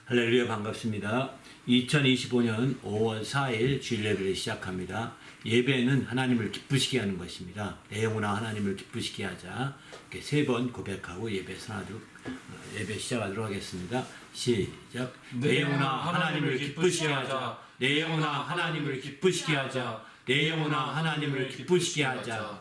할렐루야, 반갑습니다. 2025년 5월 4일 주일 예배를 시작합니다. 예배는 하나님을 기쁘시게 하는 것입니다. 내 영혼아 하나님을 기쁘시게 하자. 이렇게 3번 고백하고 예배 시작하도록 하겠습니다. 시작. 내 영혼아 하나님을 기쁘시게 하자. 내 영혼아 하나님을 기쁘시게 하자. 내 영혼아 하나님을 기쁘시게 하자.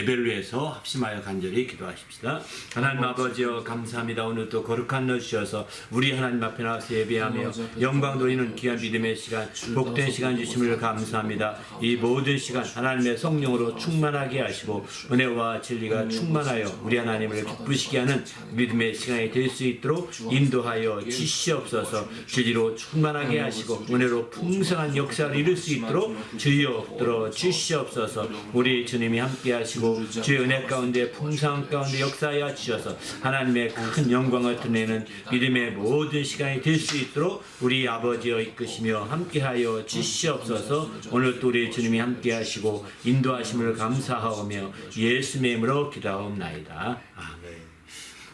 예배를 위해서 합심하여 간절히 기도하십시다. 하나님 아버지여 감사합니다. 오늘 또 거룩한 날 주셔서 우리 하나님 앞에 나와서 예배하며 영광 돌리는 귀한 믿음의 시간, 복된 시간 주심을 감사합니다. 이 모든 시간 하나님의 성령으로 충만하게 하시고 은혜와 진리가 충만하여 우리 하나님을 기쁘시게 하는 믿음의 시간이 될 수 있도록 인도하여 주시옵소서. 진리로 충만하게 하시고 은혜로 풍성한 역사를 이룰 수 있도록 주여 붙들어 주시옵소서. 우리 주님이 함께 하시고 주의 은혜 가운데 풍성한 가운데 역사하여 주셔서 하나님의 큰 영광을 드러내는 믿음의 모든 시간이 될 수 있도록 우리 아버지여 이끄시며 함께하여 주시옵소서. 오늘도 우리 주님이 함께 하시고 인도하심을 감사하오며 예수님의 이름으로 기도하옵나이다. 아멘.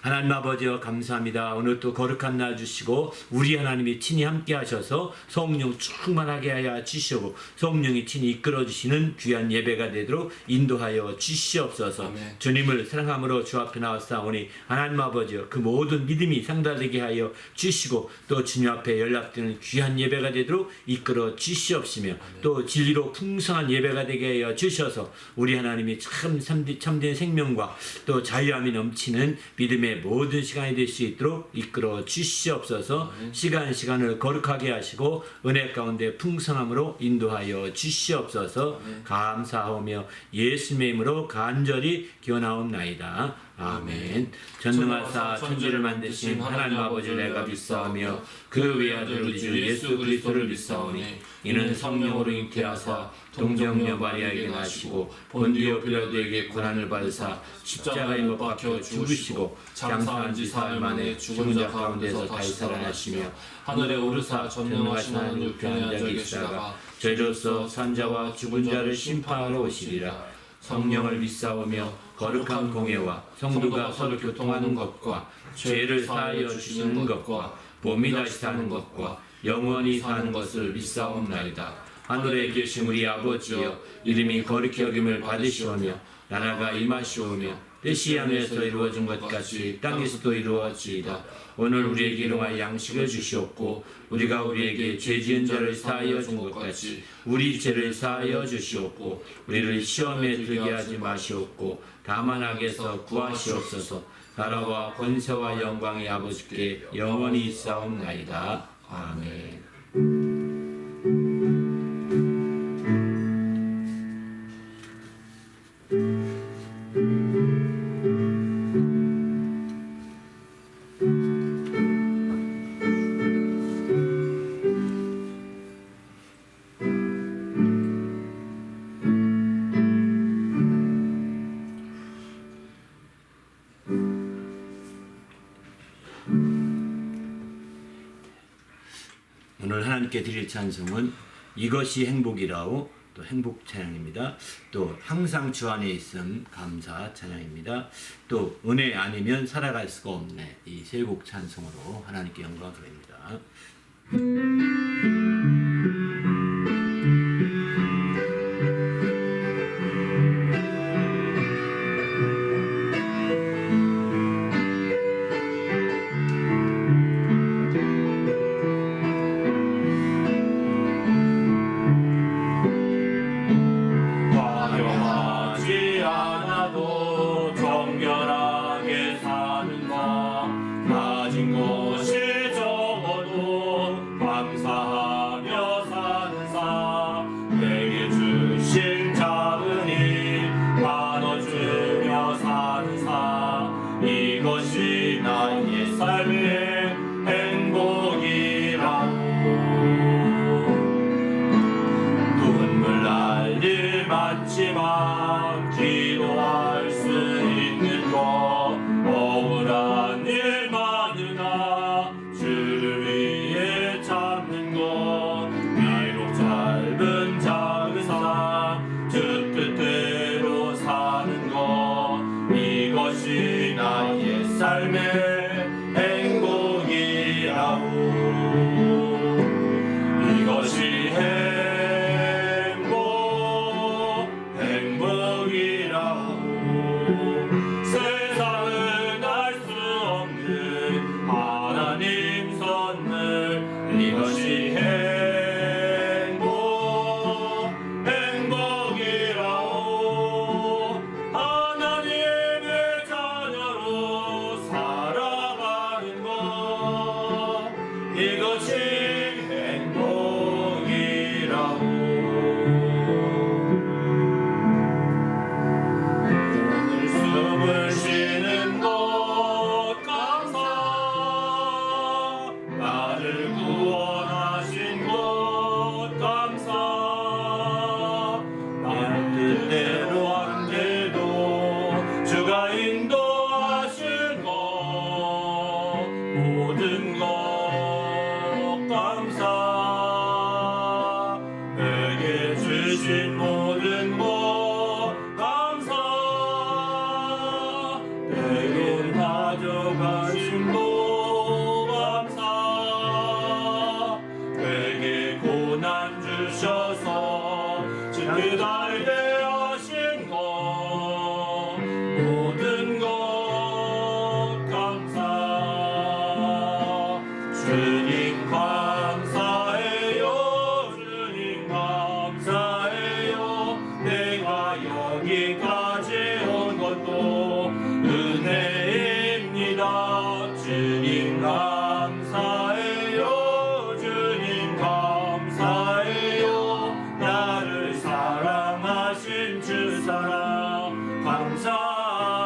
하나님 아버지여 감사합니다. 오늘 또 거룩한 날 주시고 우리 하나님이 친히 함께 하셔서 성령 충만하게 하여 주시고 성령이 친히 이끌어 주시는 귀한 예배가 되도록 인도하여 주시옵소서. 아멘. 주님을 사랑함으로 주 앞에 나왔사오니 하나님 아버지여 그 모든 믿음이 상달되게 하여 주시고 또 주님 앞에 연락되는 귀한 예배가 되도록 이끌어 주시옵시며 아멘. 또 진리로 풍성한 예배가 되게 하여 주셔서 우리 하나님이 참된 생명과 또 자유함이 넘치는 믿음의 모든 시간이 될 수 있도록 이끌어 주시옵소서. 시간을 거룩하게 하시고 은혜 가운데 풍성함으로 인도하여 주시옵소서. 감사하오며 예수님의 이름으로 간절히 기원하옵나이다. 아멘. 전능하사 천지를 만드신 하나님 아버지를 내가 믿사오며 그 외아들 우리 주 예수 그리스도를 믿사오니 이는 성령으로 잉태하사 동정녀 마리아에게 나시고 본디오 빌라도에게 고난을 받으사 십자가에 못 박혀 죽으시고 장사한 지 사흘 만에 죽은 자 가운데서 다시 살아나시며 하늘에 오르사 전능하신 하나님 우편에 앉아 계시다가 저희로서 산자와 죽은 자를 심판하러 오시리라. 성령을 믿사오며 거룩한 공예와 성도가 서로 교통하는 것과 죄를 사하여 주시는 것과 몸이 다시 사는 것과 영원히 사는 것을 믿사옵나이다. 하늘에 계신 우리 아버지여, 이름이 거룩히 여김을 받으시오며 나라가 임하시오며 뜻이 하늘에서 이루어진 것 같이 땅에서도 이루어지이다. 오늘 우리에게 일용할 양식을 주시옵고 우리가 우리에게 죄 지은 자를 사하여 준 것 같이 우리 죄를 사하여 주시옵고 우리를 시험에 들게 하지 마시옵고 다만 악에서 구하시옵소서. 나라와 권세와 영광이 아버지께 영원히 있사옵나이다. 아멘. 오늘 하나님께 드릴 찬송은 이것이 행복이라오, 또 행복 찬양입니다. 또 항상 주 안에 있음 감사 찬양입니다. 또 은혜 아니면 살아갈 수가 없네, 이 세 곡 찬송으로 하나님께 영광 드립니다. 기도할 수 있는 것 억울한 일 많으나 주를 위해 참는 것 비록 짧은 작은 삶 주 뜻대로 사는 것 이것이 나의 삶의 행복이라오. 이것이 세상은 알 수 없는 하나님 선물 이것이 행복이라오. 하나님의 자녀로 살아가는 것 이것이 행복이라오. 모든 것 감사 내게 주신 모든 것 감사 내게 가져가신 것 감사 내게 고난 주셔서 진리 달게 하신 것 모든 것 감사 주님 감사해요. 주님 감사해요. 내가 여기까지 온 것도 은혜입니다. 주님 감사해요. 주님 감사해요. 나를 사랑하신 주 사랑 감사합니다.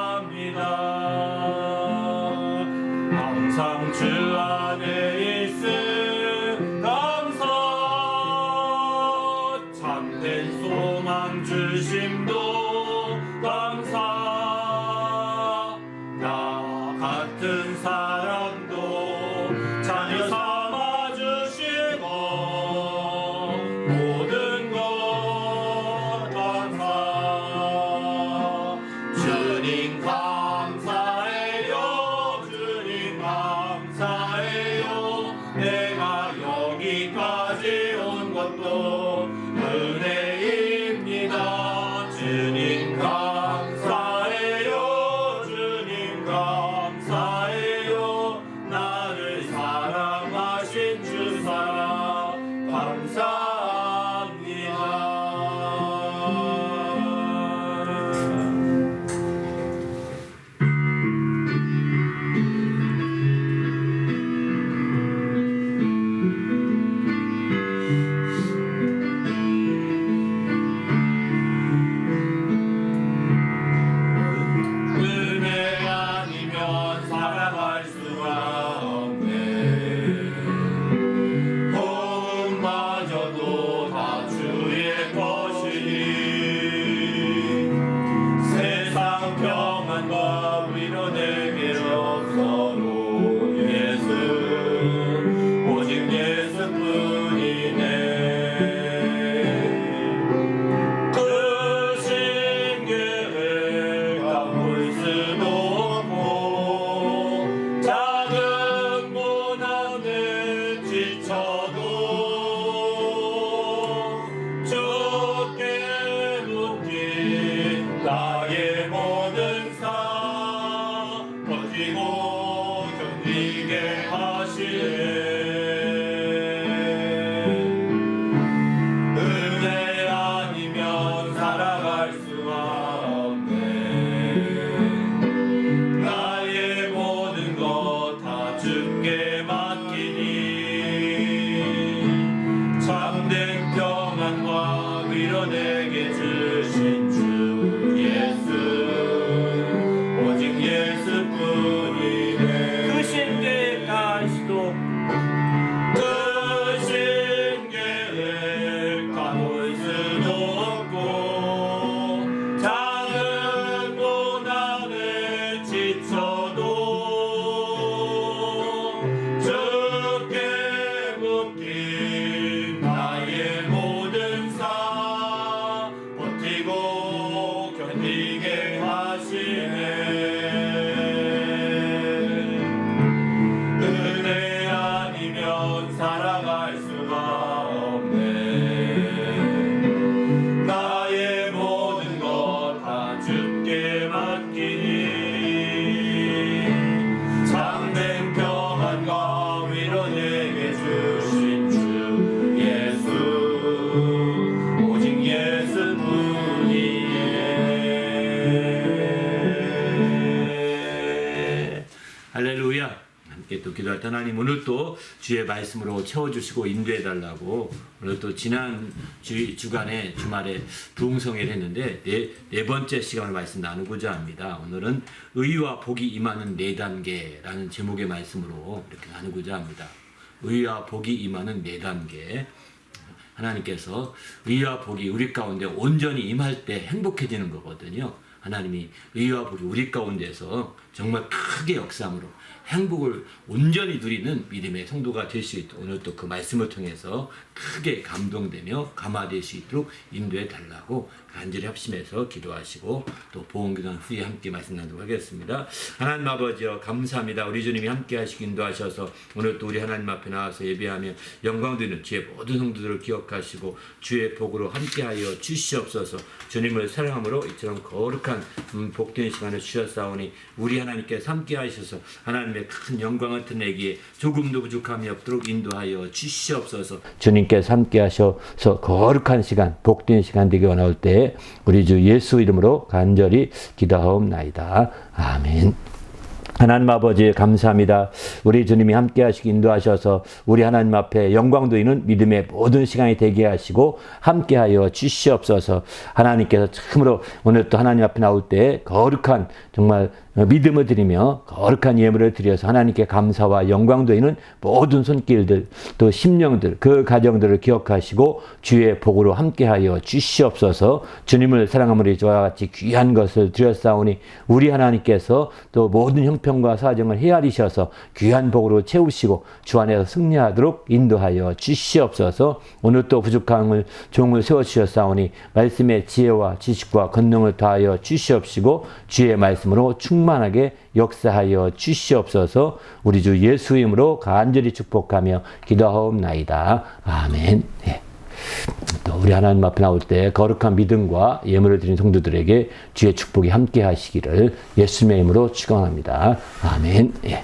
주심도 감사. 나 같은 사람도 자녀 삼아 주시고 모든 것 감사. 주님 감사해요. 주님 감사해요. 내가 여기까지 온 것도 은혜입니다. 주님 감사해요. 주님 감사해요. 나를 사랑하신 주 사랑 감사합니다. 은혜 아니면 살아갈 수가 없네. 호흡마저도 다 주의 것이니 세상 평안과 위로 내게 없어도 예수 오직 예수뿐이네. 크신 계획가 볼 수도 없고 작은 고난에 지쳐도 주께 묶인 나의 모든 삶 버티고 견디게 하시네. 은혜 아니면 살아갈 수가 없네. 나의 모든 것 다 주께 맡기니 참된 평안과 위로 내게 주신 주 예수 오직 예수뿐이네. 크신 계획 다시도 크신 계획 가볼 수도 없고 작은 고난에 지쳐도 주께 묶인 나의 모든 삶 버티고 견디게 하시네. 은혜 아니면 살아갈 수가 없네. 나의 모든 것 다 주께 맡기니 참된 평안과 위로 내게 주신 주 예수 오직 예수뿐이네. 할렐루야. 함께 또 기도할 때 하나님 오늘 또 주의 말씀으로 채워주시고 인도해달라고 오늘 또 지난 주간에 주말에 부흥성회를 했는데 네 번째 시간을 말씀 나누고자 합니다. 오늘은 의와 복이 임하는 4단계라는 제목의 말씀으로 이렇게 나누고자 합니다. 의와 복이 임하는 4단계. 하나님께서 의와 복이 우리 가운데 온전히 임할 때 행복해지는 거거든요. 하나님이 의와 복이 우리 가운데서 정말 크게 역사함으로 행복을 온전히 누리는 믿음의 성도가 될 수 있도록 오늘 또 그 말씀을 통해서 크게 감동되며 감화될 수 있도록 인도해 달라고 간절히 합심해서 기도하시고 또 보험기도한 후에 함께 말씀 나누도록 하겠습니다. 하나님 아버지여 감사합니다. 우리 주님이 함께 하시고 인도하셔서 오늘 또 우리 하나님 앞에 나와서 예배하며 영광 드리는 주의 모든 성도들을 기억하시고 주의 복으로 함께하여 주시옵소서. 주님을 사랑함으로 이처럼 거룩한 복된 시간을 주셨사오니 우리 하나님께서 함께 하셔서 하나님의 큰 영광을 드러내기에 조금도 부족함이 없도록 인도하여 주시옵소서. 주님께서 함께 하셔서 거룩한 시간, 복된 시간 되기 원하올 때 우리 주 예수 이름으로 간절히 기도하옵나이다. 아멘. 하나님 아버지 감사합니다. 우리 주님이 함께 하시고 인도하셔서 우리 하나님 앞에 영광 돌리는 믿음의 모든 시간이 되게 하시고 함께하여 주시옵소서. 하나님께서 참으로 오늘 또 하나님 앞에 나올 때 거룩한 정말 믿음을 드리며 거룩한 예물을 드려서 하나님께 감사와 영광 되는 모든 손길들 또 심령들 그 가정들을 기억하시고 주의 복으로 함께하여 주시옵소서. 주님을 사랑함으로 이와 같이 귀한 것을 드렸사오니 우리 하나님께서 또 모든 형편과 사정을 헤아리셔서 귀한 복으로 채우시고 주 안에서 승리하도록 인도하여 주시옵소서. 오늘 또 부족함을 종을 세워주셨사오니 말씀의 지혜와 지식과 권능을 더하여 주시옵시고 주의 말씀으로 충만하게 역사하여 주시옵소서. 우리 주 예수 이름으로 간절히 축복하며 기도하옵나이다. 아멘. 네. 또 우리 하나님 앞에 나올 때 거룩한 믿음과 예물을 드린 성도들에게 주의 축복이 함께 하시기를 예수님의 이름으로 축원합니다. 아멘. 네.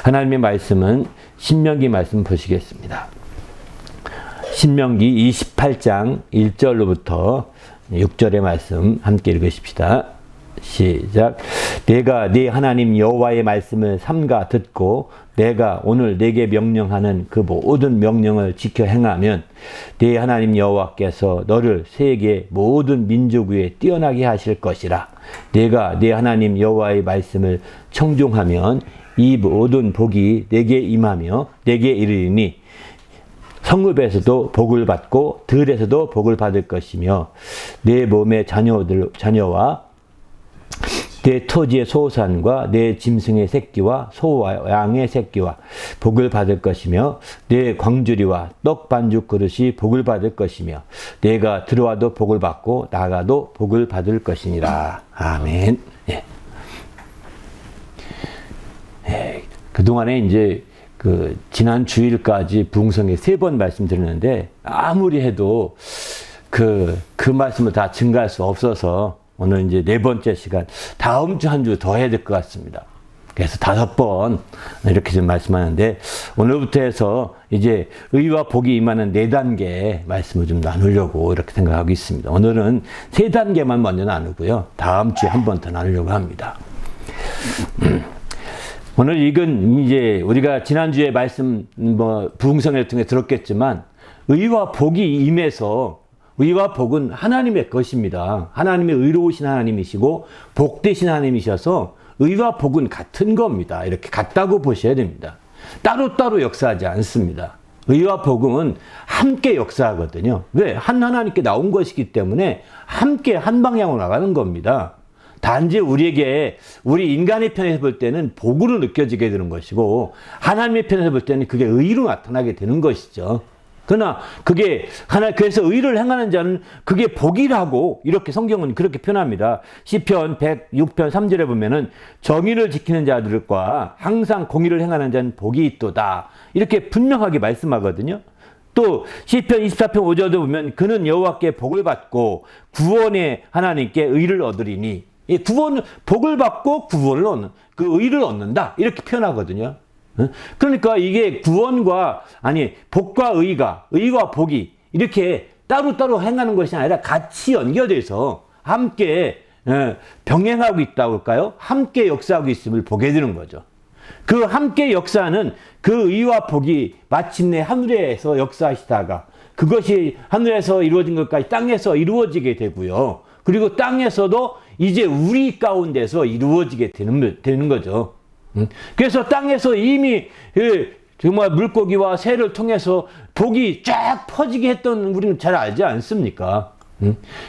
하나님의 말씀은 신명기 말씀 보시겠습니다. 신명기 28장 1절로부터 6절의 말씀 함께 읽으십시다. 시작. 내가 네 하나님 여호와의 말씀을 삼가 듣고 내가 오늘 네게 명령하는 그 모든 명령을 지켜 행하면 네 하나님 여호와께서 너를 세계 모든 민족 위에 뛰어나게 하실 것이라. 내가 네 하나님 여호와의 말씀을 청종하면 이 모든 복이 네게 임하며 네게 이르리니 성읍에서도 복을 받고 들에서도 복을 받을 것이며 내 몸의 자녀와 내 토지의 소산과 내 짐승의 새끼와 소와 양의 새끼와 복을 받을 것이며 내 광주리와 떡 반죽 그릇이 복을 받을 것이며 내가 들어와도 복을 받고 나가도 복을 받을 것이니라. 아멘. 예. 예. 그동안에 이제 지난 주일까지 부흥성에 3번 말씀드렸는데 아무리 해도 그 말씀을 다 증가할 수 없어서 오늘 이제 4번째 시간, 다음 주 한 주 더 해야 될 것 같습니다. 그래서 5번 이렇게 좀 말씀하는데 오늘부터 해서 이제 의와 복이 임하는 4단계 말씀을 좀 나누려고 이렇게 생각하고 있습니다. 오늘은 3단계만 먼저 나누고요. 다음 주에 한 번 더 나누려고 합니다. 오늘 이건 이제 우리가 지난주에 말씀 부흥성을 통해 들었겠지만 의와 복이 임해서 의와 복은 하나님의 것입니다. 하나님의 의로우신 하나님이시고 복되신 하나님이셔서 의와 복은 같은 겁니다. 이렇게 같다고 보셔야 됩니다. 따로따로 역사하지 않습니다. 의와 복은 함께 역사하거든요. 왜? 한 하나님께 나온 것이기 때문에 함께 한 방향으로 나가는 겁니다. 단지 우리에게 우리 인간의 편에서 볼 때는 복으로 느껴지게 되는 것이고 하나님의 편에서 볼 때는 그게 의로 나타나게 되는 것이죠. 그러나 그게 그래서 의를 행하는 자는 그게 복이라고 이렇게 성경은 그렇게 표현합니다. 시편 106편 3절에 보면은 정의를 지키는 자들과 항상 공의를 행하는 자는 복이 있도다. 이렇게 분명하게 말씀하거든요. 또 시편 24편 5절도 보면 그는 여호와께 복을 받고 구원의 하나님께 의를 얻으리니 복을 받고 구원을 얻는 그 의를 얻는다. 이렇게 표현하거든요. 그러니까 이게 구원과 복과 의와 복이 이렇게 따로따로 행하는 것이 아니라 같이 연결돼서 함께 병행하고 있다고 할까요? 함께 역사하고 있음을 보게 되는 거죠. 그 함께 역사하는 그 의와 복이 마침내 하늘에서 역사하시다가 그것이 하늘에서 이루어진 것까지 땅에서 이루어지게 되고요. 그리고 땅에서도 이제 우리 가운데서 이루어지게 되는 거죠. 그래서 땅에서 이미 정말 물고기와 새를 통해서 복이 쫙 퍼지게 했던 우리는 잘 알지 않습니까?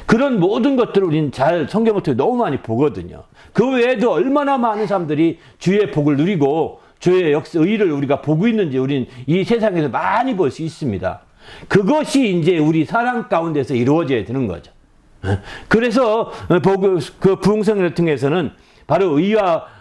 그런 모든 것들을 우리는 잘 성경을 통해 너무 많이 보거든요. 그 외에도 얼마나 많은 사람들이 주의 복을 누리고 주의 의를 우리가 보고 있는지 우리는 이 세상에서 많이 볼 수 있습니다. 그것이 이제 우리 사랑 가운데서 이루어져야 되는 거죠. 그래서 그 부흥성을 통해서는 바로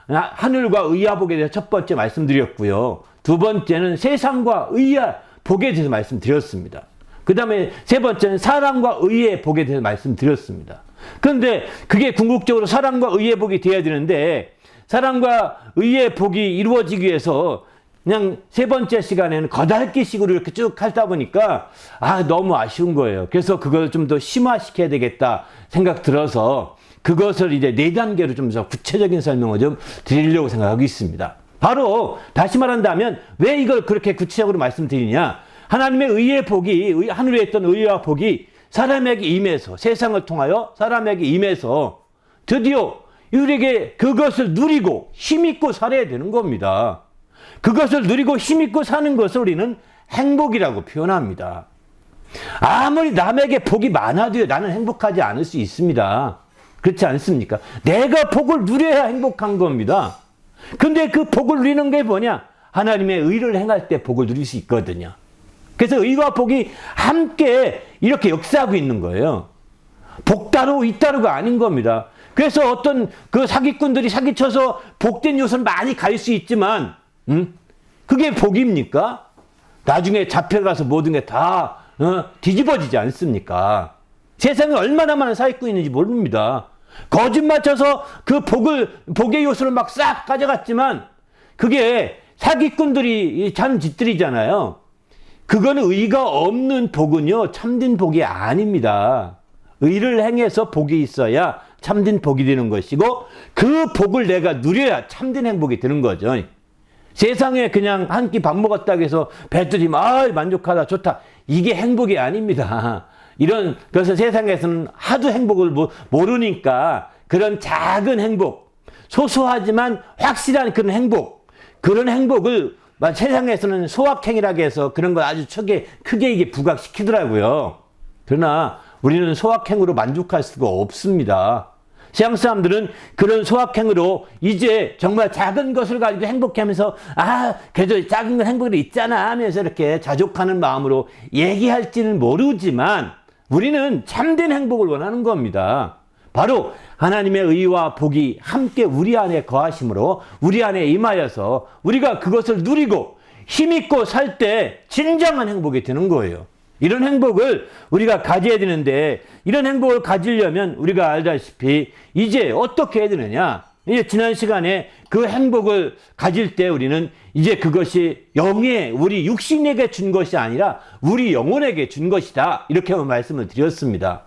하늘과 의와 복에 대해서 첫 번째 말씀드렸고요. 두 번째는 세상과 의와 복에 대해서 말씀드렸습니다. 그 다음에 세 번째는 사랑과 의의 복에 대해서 말씀드렸습니다. 그런데 그게 궁극적으로 사랑과 의의 복이 되어야 되는데 사랑과 의의 복이 이루어지기 위해서 그냥 세 번째 시간에는 거달기식으로 이렇게 쭉 하다 보니까 너무 아쉬운 거예요. 그래서 그걸 좀 더 심화시켜야 되겠다 생각 들어서 그것을 이제 4단계로 좀 더 구체적인 설명을 좀 드리려고 생각하고 있습니다. 바로 다시 말한다면 왜 이걸 그렇게 구체적으로 말씀드리냐? 하나님의 의의 복이 하늘에 있던 의와 복이 사람에게 임해서 세상을 통하여 사람에게 임해서 드디어 우리에게 그것을 누리고 힘있고 살아야 되는 겁니다. 그것을 누리고 힘있고 사는 것을 우리는 행복이라고 표현합니다. 아무리 남에게 복이 많아도요, 나는 행복하지 않을 수 있습니다. 그렇지 않습니까? 내가 복을 누려야 행복한 겁니다. 근데 그 복을 누리는 게 뭐냐? 하나님의 의를 행할 때 복을 누릴 수 있거든요. 그래서 의와 복이 함께 이렇게 역사하고 있는 거예요. 복 따로 의 따로가 아닌 겁니다. 그래서 어떤 그 사기꾼들이 사기쳐서 복된 요소는 많이 갈 수 있지만, 그게 복입니까? 나중에 잡혀가서 모든 게 다 뒤집어지지 않습니까? 세상에 얼마나 많은 사기꾼이 있는지 모릅니다. 거짓말 쳐서 그 복의 요소를 막 싹 가져갔지만, 그게 사기꾼들이 하는 짓들이잖아요. 그거는 의가 없는 복은요, 참된 복이 아닙니다. 의를 행해서 복이 있어야 참된 복이 되는 것이고, 그 복을 내가 누려야 참된 행복이 되는 거죠. 세상에 그냥 한 끼 밥 먹었다고 해서 배들이면 만족하다 좋다, 이게 행복이 아닙니다. 그래서 세상에서는 하도 행복을 모르니까 그런 작은 행복, 소소하지만 확실한 그런 행복을 세상에서는 소확행이라고 해서 그런 걸 아주 크게 이게 부각시키더라고요. 그러나 우리는 소확행으로 만족할 수가 없습니다. 세상 사람들은 그런 소확행으로 이제 정말 작은 것을 가지고 행복해하면서 그래도 작은 건 행복이 있잖아 하면서 이렇게 자족하는 마음으로 얘기할지는 모르지만 우리는 참된 행복을 원하는 겁니다. 바로 하나님의 의와 복이 함께 우리 안에 거하심으로 우리 안에 임하여서 우리가 그것을 누리고 힘있고 살 때 진정한 행복이 되는 거예요. 이런 행복을 우리가 가져야 되는데, 이런 행복을 가지려면 우리가 알다시피 이제 어떻게 해야 되느냐? 이제 지난 시간에 그 행복을 가질 때 우리는 이제 그것이 우리 육신에게 준 것이 아니라 우리 영혼에게 준 것이다, 이렇게 말씀을 드렸습니다.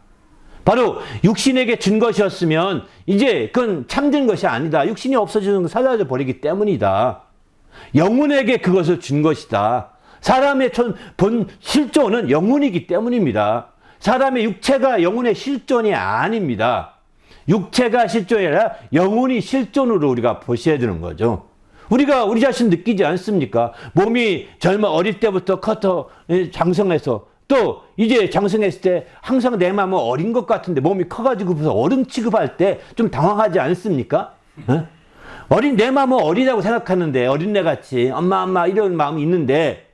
바로 육신에게 준 것이었으면 이제 그건 참된 것이 아니다. 육신이 없어지는 건 사라져 버리기 때문이다. 영혼에게 그것을 준 것이다. 사람의 본 실존은 영혼이기 때문입니다. 사람의 육체가 영혼의 실존이 아닙니다. 육체가 실존이 아니라 영혼이 실존으로 우리가 보셔야 되는 거죠. 우리가 우리 자신 느끼지 않습니까? 몸이 어릴 때부터 장성해서 또 이제 장성했을 때 항상 내 마음은 어린 것 같은데 몸이 커가지고 어른 취급할 때 좀 당황하지 않습니까? 내 마음은 어리다고 생각하는데, 어린애같이 엄마 이런 마음이 있는데,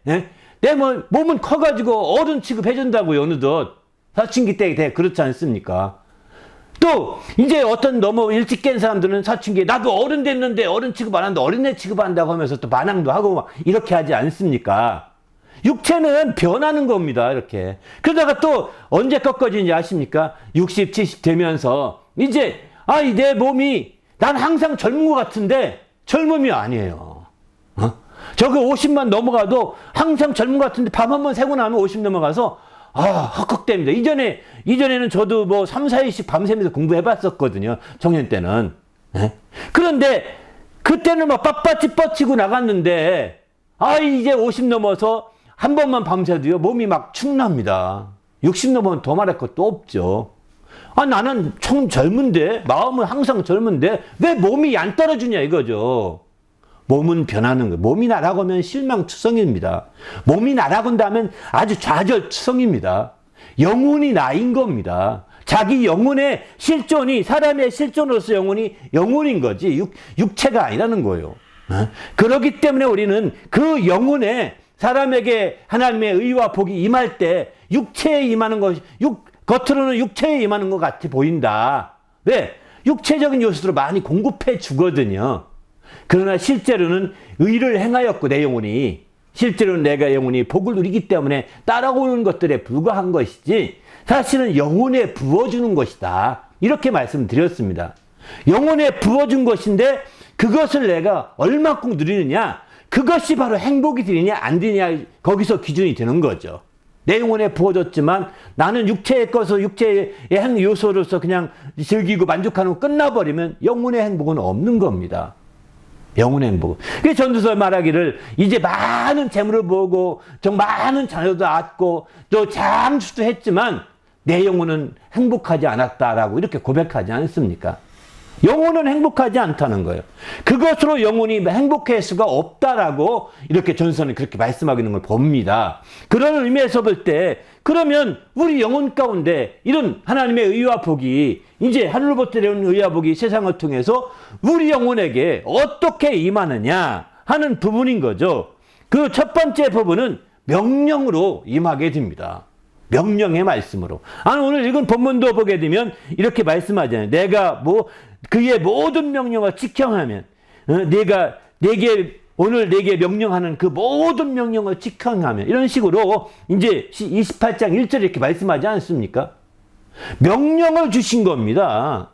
내 몸은 커가지고 어른 취급해준다고요. 어느덧 사춘기 때 그렇지 않습니까? 또 이제 어떤 너무 일찍 깬 사람들은 사춘기에 나도 어른 됐는데 어른 취급 안 한다, 어린애 취급한다고 하면서 또 반항도 하고 막 이렇게 하지 않습니까? 육체는 변하는 겁니다. 이렇게. 그러다가 또 언제 꺾어지는지 아십니까? 60, 70 되면서 이제 내 몸이 난 항상 젊은 것 같은데 젊음이 아니에요. 저거 50만 넘어가도 항상 젊은 것 같은데 밤 한 번 새고 나면 50 넘어가서 헉헉됩니다. 이전에는 저도 3, 4일씩 밤새면서 공부해 봤었거든요. 청년 때는. 그런데 그때는 막 빳빳이 뻗치고 나갔는데 이제 50 넘어서 한 번만 밤새도요 몸이 막 축납니다. 60 넘으면 더 말할 것도 없죠. 나는 젊은데, 마음은 항상 젊은데 왜 몸이 안 떨어지냐 이거죠. 몸은 변하는 거예요. 몸이 날아가면 실망투성입니다. 몸이 날아간다면 아주 좌절투성입니다. 영혼이 나인 겁니다. 자기 영혼의 실존이, 사람의 실존으로서 영혼인 거지 육체가 아니라는 거예요. 그렇기 때문에 우리는 그 영혼에 사람에게 하나님의 의와 복이 임할 때 육체에 임하는 것이 겉으로는 육체에 임하는 것 같이 보인다. 왜? 육체적인 요소로 많이 공급해 주거든요. 그러나 실제로는 의를 행하였고 내 영혼이, 실제로는 내가 영혼이 복을 누리기 때문에 따라오는 것들에 불과한 것이지 사실은 영혼에 부어주는 것이다. 이렇게 말씀드렸습니다. 영혼에 부어준 것인데 그것을 내가 얼마큼 누리느냐, 그것이 바로 행복이 되느냐 안 되느냐, 거기서 기준이 되는 거죠. 내 영혼에 부어졌지만 나는 육체의 육체의 요소로서 그냥 즐기고 만족하는 거 끝나버리면 영혼의 행복은 없는 겁니다. 영혼의 행복. 그래서 전도서 말하기를 이제 많은 재물을 모으고 많은 자녀도 낳았고 또 장수도 했지만 내 영혼은 행복하지 않았다라고 이렇게 고백하지 않습니까? 영혼은 행복하지 않다는 거예요. 그것으로 영혼이 행복할 수가 없다라고 이렇게 전서는 그렇게 말씀하고 있는 걸 봅니다. 그런 의미에서 볼 때 그러면 우리 영혼 가운데 이런 하나님의 의와 복이 이제 하늘로부터 내려온 의와 복이 세상을 통해서 우리 영혼에게 어떻게 임하느냐 하는 부분인 거죠. 그 첫 번째 부분은 명령으로 임하게 됩니다. 명령의 말씀으로. 아니, 오늘 읽은 본문도 보게 되면 이렇게 말씀하잖아요. 내가 그의 모든 명령을 지켜하면, 내가 오늘 내게 명령하는 그 모든 명령을 지켜하면, 이런 식으로 이제 28장 1절에 이렇게 말씀하지 않습니까? 명령을 주신 겁니다.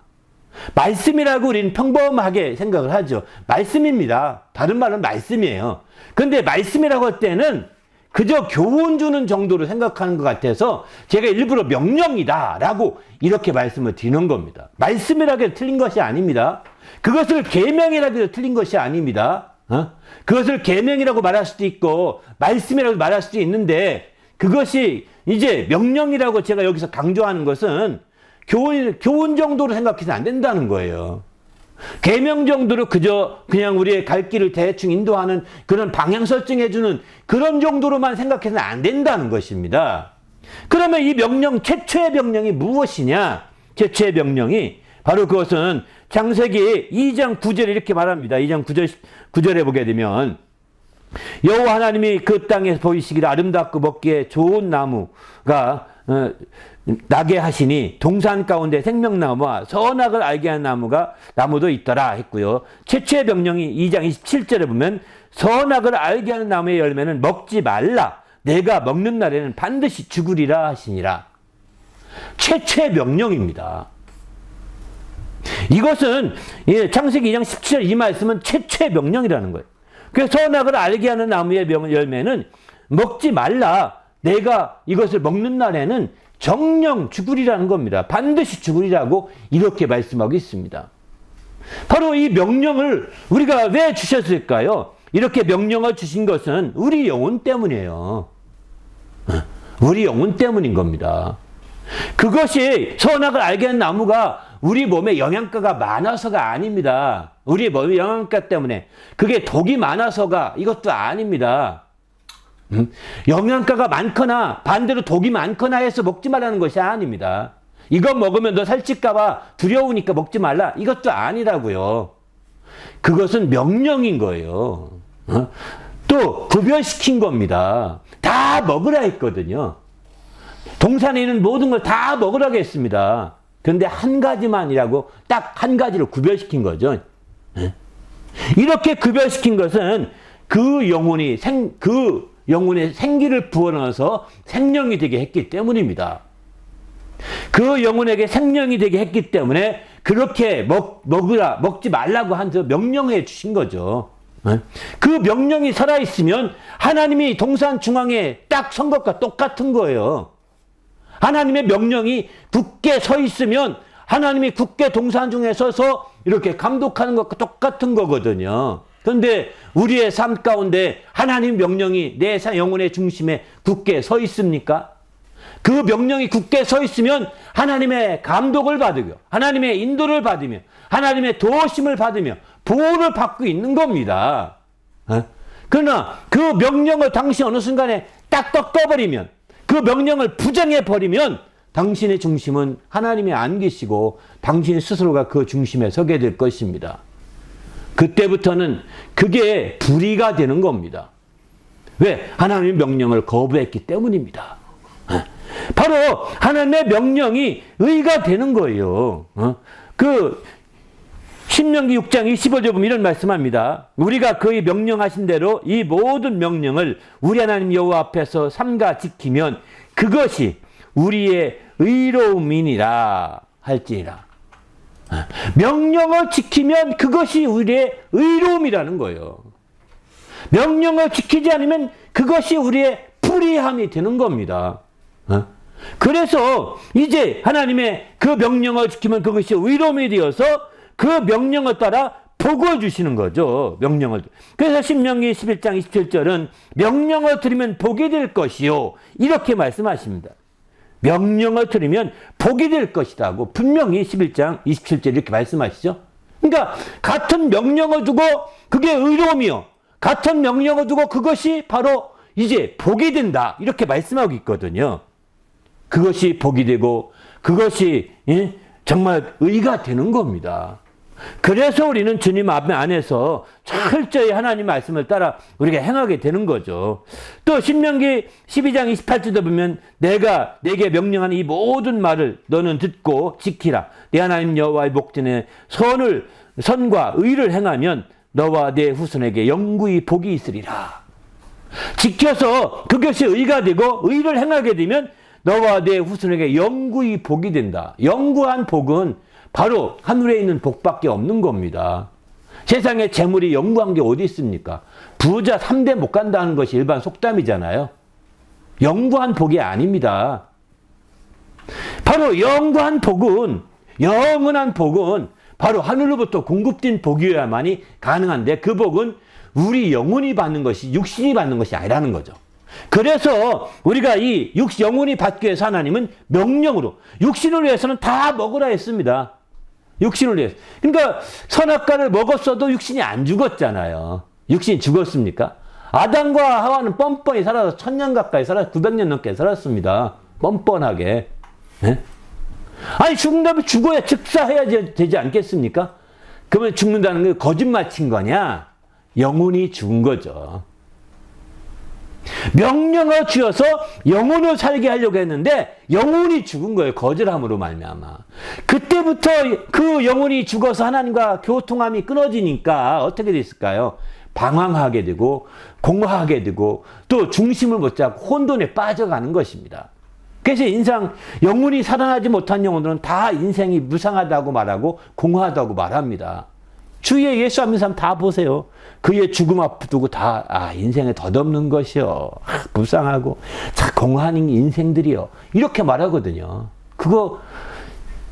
말씀이라고 우리는 평범하게 생각을 하죠. 말씀입니다. 다른 말은 말씀이에요. 근데 말씀이라고 할 때는 그저 교훈 주는 정도로 생각하는 것 같아서 제가 일부러 명령이다라고 이렇게 말씀을 드리는 겁니다. 말씀이라고 해도 틀린 것이 아닙니다. 그것을 계명이라고 해도 틀린 것이 아닙니다. 그것을 계명이라고 말할 수도 있고 말씀이라고 말할 수도 있는데 그것이 이제 명령이라고 제가 여기서 강조하는 것은 교훈 정도로 생각해서 안 된다는 거예요. 계명 정도로 그냥 우리의 갈 길을 대충 인도하는 그런 방향 설정해주는 그런 정도로만 생각해서는 안 된다는 것입니다. 그러면 이 명령, 최초의 명령이 무엇이냐? 최초의 명령이 바로 그것은 창세기 2장 9절에 이렇게 말합니다. 2장 9절에 보게 되면 여호와 하나님이 그 땅에 보이시기를 아름답고 먹기에 좋은 나무가 나게 하시니 동산 가운데 생명나무와 선악을 알게 하는 나무도 있더라 했고요. 최초의 명령이 2장 27절에 보면 선악을 알게 하는 나무의 열매는 먹지 말라. 내가 먹는 날에는 반드시 죽으리라 하시니라. 최초의 명령입니다. 이것은 창세기 2장 17절 이 말씀은 최초의 명령이라는 거예요. 그래서 선악을 알게 하는 나무의 열매는 먹지 말라. 내가 이것을 먹는 날에는 정령 죽으리라는 겁니다. 반드시 죽으리라고 이렇게 말씀하고 있습니다. 바로 이 명령을 우리가 왜 주셨을까요? 이렇게 명령을 주신 것은 우리 영혼 때문이에요. 우리 영혼 때문인 겁니다. 그것이 선악을 알게 하는 나무가 우리 몸에 영양가가 많아서가 아닙니다. 우리 몸에 영양가 때문에 그게 독이 많아서가 이것도 아닙니다. 영양가가 많거나 반대로 독이 많거나 해서 먹지 말라는 것이 아닙니다. 이거 먹으면 너 살찔까봐 두려우니까 먹지 말라. 이것도 아니라고요. 그것은 명령인 거예요. 또 구별시킨 겁니다. 다 먹으라 했거든요. 동산에 있는 모든 걸 다 먹으라고 했습니다. 그런데 한 가지만이라고 딱 한 가지로 구별시킨 거죠. 이렇게 구별시킨 것은 그 영혼의 생기를 부어넣어서 생명이 되게 했기 때문입니다. 그 영혼에게 생명이 되게 했기 때문에 그렇게 먹지 말라고 한서 명령해 주신 거죠. 그 명령이 살아있으면 하나님이 동산 중앙에 딱 선 것과 똑같은 거예요. 하나님의 명령이 굳게 서 있으면 하나님이 굳게 동산 중에 서서 이렇게 감독하는 것과 똑같은 거거든요. 그런데 우리의 삶 가운데 하나님 명령이 내 영혼의 중심에 굳게 서 있습니까? 그 명령이 굳게 서 있으면 하나님의 감독을 받으며 하나님의 인도를 받으며 하나님의 도우심을 받으며 보호를 받고 있는 겁니다. 그러나 그 명령을 당신 어느 순간에 딱 꺾어버리면 그 명령을 부정해버리면 당신의 중심은 하나님이 안 계시고 당신 스스로가 그 중심에 서게 될 것입니다. 그때부터는 그게 불의가 되는 겁니다. 왜? 하나님의 명령을 거부했기 때문입니다. 바로 하나님의 명령이 의가 되는 거예요. 그 신명기 6장 25절 보면 이런 말씀합니다. 우리가 그의 명령하신 대로 이 모든 명령을 우리 하나님 여호와 앞에서 삼가 지키면 그것이 우리의 의로움이니라 할지니라. 명령을 지키면 그것이 우리의 의로움이라는 거예요. 명령을 지키지 않으면 그것이 우리의 불의함이 되는 겁니다. 그래서 이제 하나님의 그 명령을 지키면 그것이 의로움이 되어서 그 명령을 따라 복을 주시는 거죠. 명령을. 그래서 신명기 11장 27절은 명령을 들으면 복이 될 것이요. 이렇게 말씀하십니다. 명령을 들으면 복이 될 것이라고 분명히 11장 27절 이렇게 말씀하시죠. 그러니까 같은 명령을 두고 그게 의로움이요. 같은 명령을 두고 그것이 바로 이제 복이 된다. 이렇게 말씀하고 있거든요. 그것이 복이 되고 그것이 정말 의가 되는 겁니다. 그래서 우리는 주님 안에서 철저히 하나님 말씀을 따라 우리가 행하게 되는 거죠. 또 신명기 12장 28절도 보면 내가 내게 명령하는 이 모든 말을 너는 듣고 지키라. 내 하나님 여호와의 복전에 선과 의를 행하면 너와 내 후손에게 영구히 복이 있으리라. 지켜서 그것이 의가 되고 의를 행하게 되면 너와 내 후손에게 영구히 복이 된다. 영구한 복은 바로 하늘에 있는 복밖에 없는 겁니다. 세상에 재물이 영구한 게 어디 있습니까? 부자 3대 못 간다는 것이 일반 속담이잖아요. 영구한 복이 아닙니다. 바로 영원한 복은 바로 하늘로부터 공급된 복이어야만이 가능한데 그 복은 우리 영혼이 받는 것이 육신이 받는 것이 아니라는 거죠. 그래서 우리가 이 영혼이 받기 위해서 하나님은 명령으로 육신을 위해서는 다 먹으라 했습니다. 육신을 위해서. 그러니까 선악과를 먹었어도 육신이 안 죽었잖아요. 육신이 죽었습니까? 아담과 하와는 뻔뻔히 살아서 1000년 가까이 900년 넘게 살았습니다. 뻔뻔하게. 네? 아니 죽는다면 죽어야 즉사해야 되지 않겠습니까? 그러면 죽는다는 게 거짓말 친 거냐? 영혼이 죽은 거죠. 명령을 주어서 영혼을 살게 하려고 했는데 영혼이 죽은 거예요. 거절함으로 말미암아. 그때부터 그 영혼이 죽어서 하나님과 교통함이 끊어지니까 어떻게 됐을까요? 방황하게 되고 공허하게 되고 또 중심을 못 잡고 혼돈에 빠져가는 것입니다. 그래서 영혼이 살아나지 못한 영혼들은 다 인생이 무상하다고 말하고 공허하다고 말합니다. 주위에 예수 안 믿는 사람 다 보세요. 그의 죽음 앞두고 다 인생에 덧없는 것이요. 불쌍하고 공허한 인생들이요. 이렇게 말하거든요.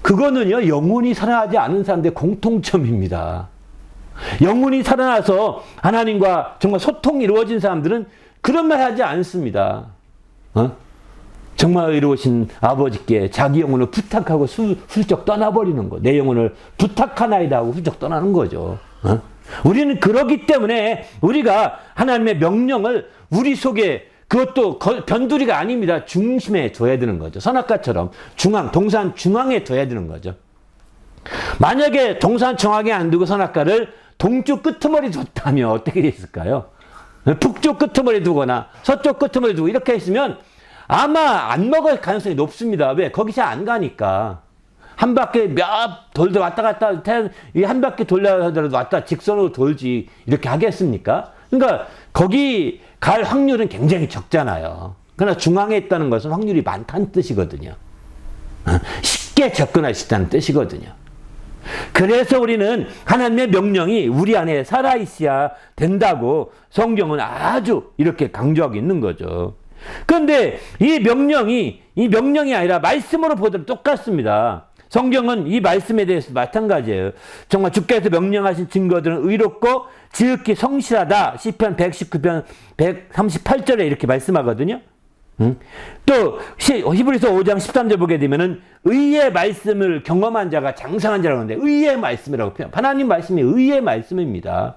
그거는요 영혼이 살아나지 않은 사람들의 공통점입니다. 영혼이 살아나서 하나님과 정말 소통이 이루어진 사람들은 그런 말 하지 않습니다. 정말 의로우신 아버지께 자기 영혼을 부탁하고 훌쩍 떠나버리는 거. 내 영혼을 부탁하나이다 하고 훌쩍 떠나는 거죠. 우리는 그러기 때문에 우리가 하나님의 명령을 우리 속에 그것도 변두리가 아닙니다. 중심에 둬야 되는 거죠. 선악과처럼 동산 중앙에 둬야 되는 거죠. 만약에 동산 중앙에 안 두고 선악과를 동쪽 끄트머리 뒀다면 어떻게 됐을까요? 북쪽 끄트머리 두거나 서쪽 끄트머리 두고 이렇게 했으면 아마 안 먹을 가능성이 높습니다. 왜? 거기 잘 안 가니까. 한 바퀴 돌다 왔다 갔다, 한 바퀴 돌려 하더라도 왔다 직선으로 돌지, 이렇게 하겠습니까? 그러니까, 거기 갈 확률은 굉장히 적잖아요. 그러나 중앙에 있다는 것은 확률이 많다는 뜻이거든요. 쉽게 접근할 수 있다는 뜻이거든요. 그래서 우리는 하나님의 명령이 우리 안에 살아있어야 된다고 성경은 아주 이렇게 강조하고 있는 거죠. 그런데 이 명령이 아니라 말씀으로 보더라도 똑같습니다. 성경은 이 말씀에 대해서 마찬가지예요. 정말 주께서 명령하신 증거들은 의롭고 지극히 성실하다. 시편 119편 138절에 이렇게 말씀하거든요. 또 히브리서 5장 13절 보게 되면은 의의 말씀을 경험한 자가 장성한 자라고 하는데 의의 말씀이라고 표현. 하나님 말씀이 의의 말씀입니다.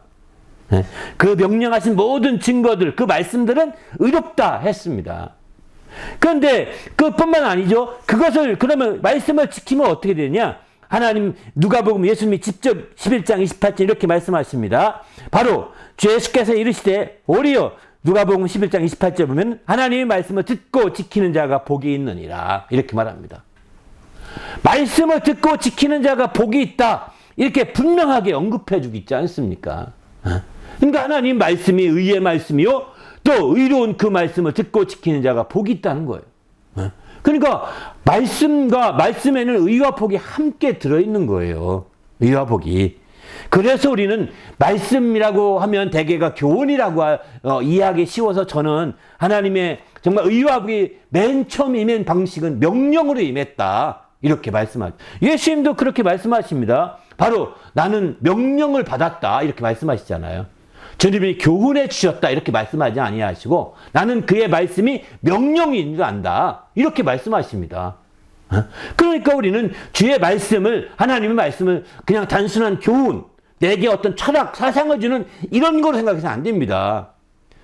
그 명령하신 모든 증거들, 그 말씀들은 의롭다 했습니다. 그런데 그뿐만 아니죠. 그러면 말씀을 지키면 어떻게 되냐? 하나님 누가복음 예수님이 직접 11장 28절 이렇게 말씀하십니다. 바로 주 예수께서 이르시되 오리여 누가복음 11장 28절 보면 하나님의 말씀을 듣고 지키는 자가 복이 있느니라 이렇게 말합니다. 말씀을 듣고 지키는 자가 복이 있다. 이렇게 분명하게 언급해 주고 있지 않습니까? 그러니까 하나님 말씀이 의의 말씀이요. 또 의로운 그 말씀을 듣고 지키는 자가 복이 있다는 거예요. 그러니까 말씀에는 의와 복이 함께 들어있는 거예요. 의와 복이. 그래서 우리는 말씀이라고 하면 대개가 교훈이라고 이해하기 쉬워서 저는 하나님의 정말 의와 복이 맨 처음 임한 방식은 명령으로 임했다. 이렇게 말씀하죠. 예수님도 그렇게 말씀하십니다. 바로 나는 명령을 받았다. 이렇게 말씀하시잖아요. 주님이 교훈해 주셨다. 이렇게 말씀하지 아니하시고 나는 그의 말씀이 명령이 인도한다. 이렇게 말씀하십니다. 그러니까 우리는 주의 말씀을, 하나님의 말씀을 그냥 단순한 교훈, 내게 어떤 철학, 사상을 주는 이런 거로 생각해서는 안 됩니다.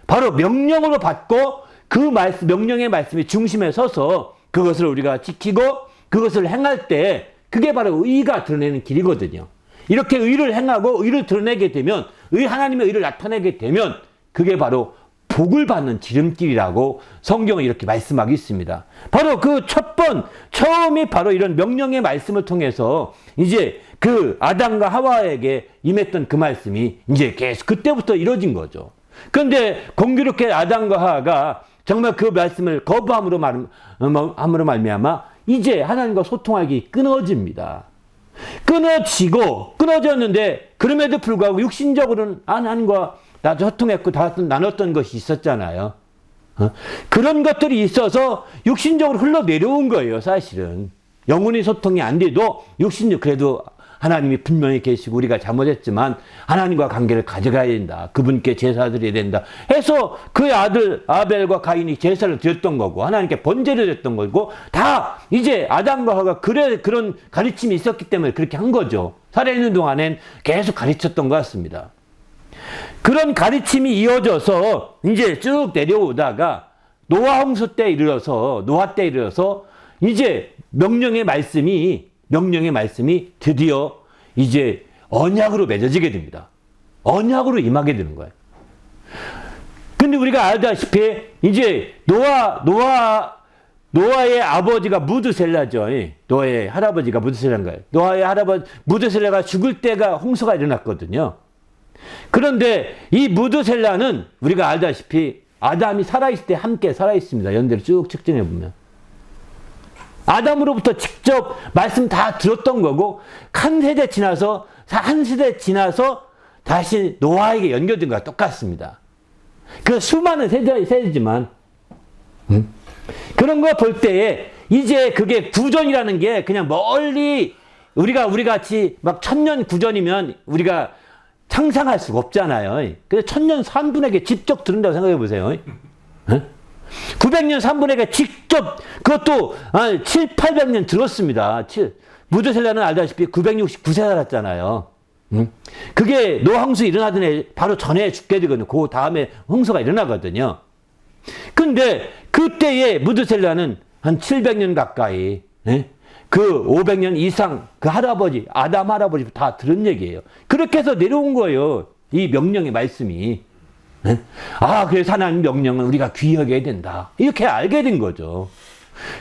바로 명령으로 받고 그 말씀, 명령의 말씀이 중심에 서서 그것을 우리가 지키고 그것을 행할 때 그게 바로 의가 드러내는 길이거든요. 이렇게 의를 행하고 의를 드러내게 되면, 하나님의 의를 나타내게 되면 그게 바로 복을 받는 지름길이라고 성경은 이렇게 말씀하고 있습니다. 바로 그 처음이 바로 이런 명령의 말씀을 통해서 이제 그 아담과 하와에게 임했던 그 말씀이 이제 계속 그때부터 이루어진 거죠. 그런데 공교롭게 아담과 하와가 정말 그 말씀을 거부함으로 말미암아 이제 하나님과 소통하기 끊어집니다. 끊어졌는데 그럼에도 불구하고 육신적으로는 하나님과 나도 소통했고 다 나눴던 것이 있었잖아요. 그런 것들이 있어서 육신적으로 흘러내려온 거예요, 사실은. 영혼의 소통이 안 돼도 육신적, 그래도 하나님이 분명히 계시고 우리가 잘못했지만 하나님과 관계를 가져가야 된다. 그분께 제사 드려야 된다. 해서 그의 아들 아벨과 가인이 제사를 드렸던 거고 하나님께 번제를 드렸던 거고 다 이제 아담과 하와가 그런 가르침이 있었기 때문에 그렇게 한 거죠. 살아있는 동안엔 계속 가르쳤던 것 같습니다. 그런 가르침이 이어져서 이제 쭉 내려오다가 노아 때 이르러서 이제 명령의 말씀이 드디어 이제 언약으로 맺어지게 됩니다. 언약으로 임하게 되는 거예요. 근데 우리가 알다시피 이제 노아의 아버지가 무드셀라죠. 노아의 할아버지가 무드셀라인 거예요. 노아의 할아버지 무드셀라가 죽을 때가 홍수가 일어났거든요. 그런데 이 무드셀라는 우리가 알다시피 아담이 살아있을 때 함께 살아있습니다. 연대로 쭉 측정해 보면. 아담으로부터 직접 말씀 다 들었던 거고 한 세대 지나서 다시 노아에게 연결된 거와 똑같습니다. 그 수많은 세대지만 그런 거 볼 때에 이제 그게 구전이라는 게 그냥 멀리 우리 같이 막 1000년 구전이면 우리가 상상할 수가 없잖아요. 그래서 1000년 3분에게 직접 들은다고 생각해 보세요. 900년 3분에게 직접 그것도 700~800년 들었습니다. 무드셀라는 알다시피 969세 살았잖아요. 그게 노홍수 일어나던 해 바로 전에 죽게 되거든요. 그 다음에 홍수가 일어나거든요. 근데 그때의 무드셀라는 한 700년 가까이 그 500년 이상 그 할아버지 아담 할아버지 다 들은 얘기예요. 그렇게 해서 내려온 거예요. 이 명령의 말씀이. 그래서 하나님 명령은 우리가 귀하게 해야 된다. 이렇게 알게 된 거죠.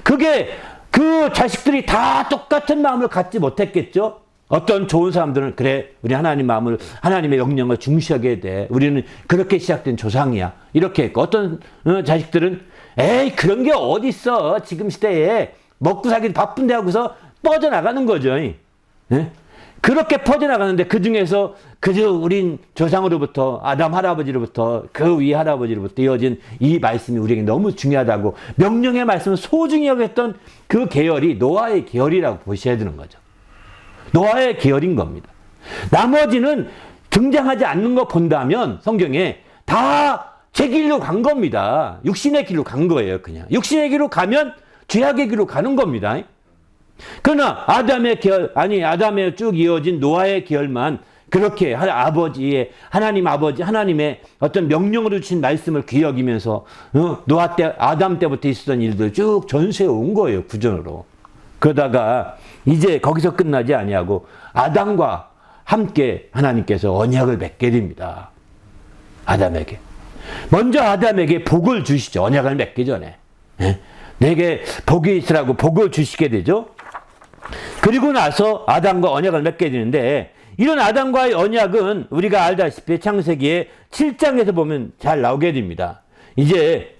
그게 그 자식들이 다 똑같은 마음을 갖지 못했겠죠. 어떤 좋은 사람들은 그래 우리 하나님의 명령을 중시하게 해야 돼. 우리는 그렇게 시작된 조상이야. 이렇게 했고 어떤 자식들은 에이 그런 게 어디 있어. 지금 시대에 먹고 살기 바쁜데 하고서 뻗어나가는 거죠. 그렇게 퍼져나가는데 그 중에서 그저 우린 조상으로부터 아담 할아버지로부터 그 위 할아버지로부터 이어진 이 말씀이 우리에게 너무 중요하다고 명령의 말씀을 소중히 여겼던 그 계열이 노아의 계열이라고 보셔야 되는 거죠. 노아의 계열인 겁니다. 나머지는 등장하지 않는 거 본다면 성경에 다 제 길로 간 겁니다. 육신의 길로 간 거예요. 그냥 육신의 길로 가면 죄악의 길로 가는 겁니다. 그러나 아담의 쭉 이어진 노아의 계열만 그렇게 하나님의 어떤 명령으로 주신 말씀을 귀여기면서 노아 때 아담 때부터 있었던 일들 쭉 전수해 온 거예요. 구전으로. 그러다가 이제 거기서 끝나지 아니하고 아담과 함께 하나님께서 언약을 맺게 됩니다. 아담에게. 먼저 아담에게 복을 주시죠. 언약을 맺기 전에. 내게 복이 있으라고 복을 주시게 되죠. 그리고 나서 아담과 언약을 맺게 되는데 이런 아담과의 언약은 우리가 알다시피 창세기의 7장에서 보면 잘 나오게 됩니다. 이제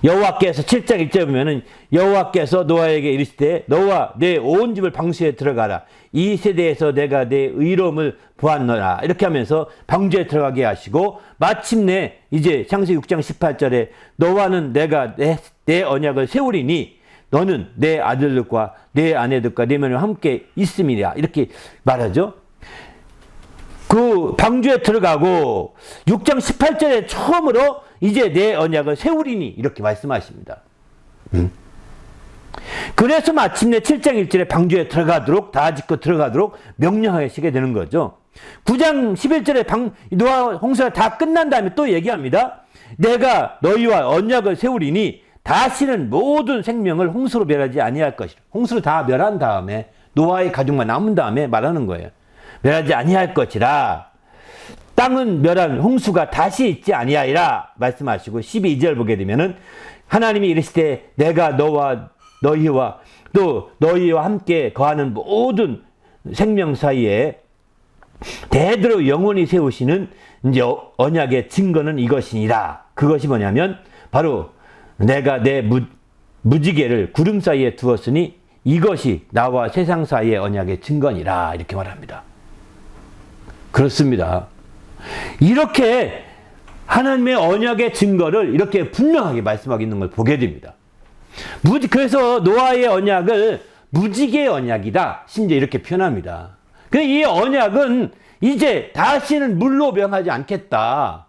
여호와께서 7장 1절에 보면은 여호와께서 노아에게 이르시되 너와 내 온 집을 방주에 들어가라. 이 세대에서 내가 내 의로움을 보았노라. 이렇게 하면서 방주에 들어가게 하시고 마침내 이제 창세기 6장 18절에 너와는 내가 내 언약을 세우리니 너는 내 아들들과 내 아내들과 내 며느리와 함께 있음이라. 이렇게 말하죠. 그 방주에 들어가고 6장 18절에 처음으로 이제 내 언약을 세우리니 이렇게 말씀하십니다. 그래서 마침내 7장 1절에 방주에 들어가도록 다 짓고 들어가도록 명령하시게 되는 거죠. 9장 11절에 노아 홍수가 다 끝난 다음에 또 얘기합니다. 내가 너희와 언약을 세우리니 다시는 모든 생명을 홍수로 멸하지 아니할 것이라. 홍수로 다 멸한 다음에 노아의 가족만 남은 다음에 말하는 거예요. 멸하지 아니할 것이라. 땅은 멸한 홍수가 다시 있지 아니하리라 말씀하시고 12절 보게 되면은 하나님이 이르시되 내가 너희와 또 너희와 함께 거하는 모든 생명 사이에 대대로 영원히 세우시는 이제 언약의 증거는 이것이니라. 그것이 뭐냐면 바로 내가 내 무지개를 구름 사이에 두었으니 이것이 나와 세상 사이의 언약의 증거니라. 이렇게 말합니다. 그렇습니다. 이렇게 하나님의 언약의 증거를 이렇게 분명하게 말씀하고 있는 걸 보게 됩니다. 그래서 노아의 언약을 무지개의 언약이다. 심지어 이렇게 표현합니다. 이 언약은 이제 다시는 물로 명하지 않겠다.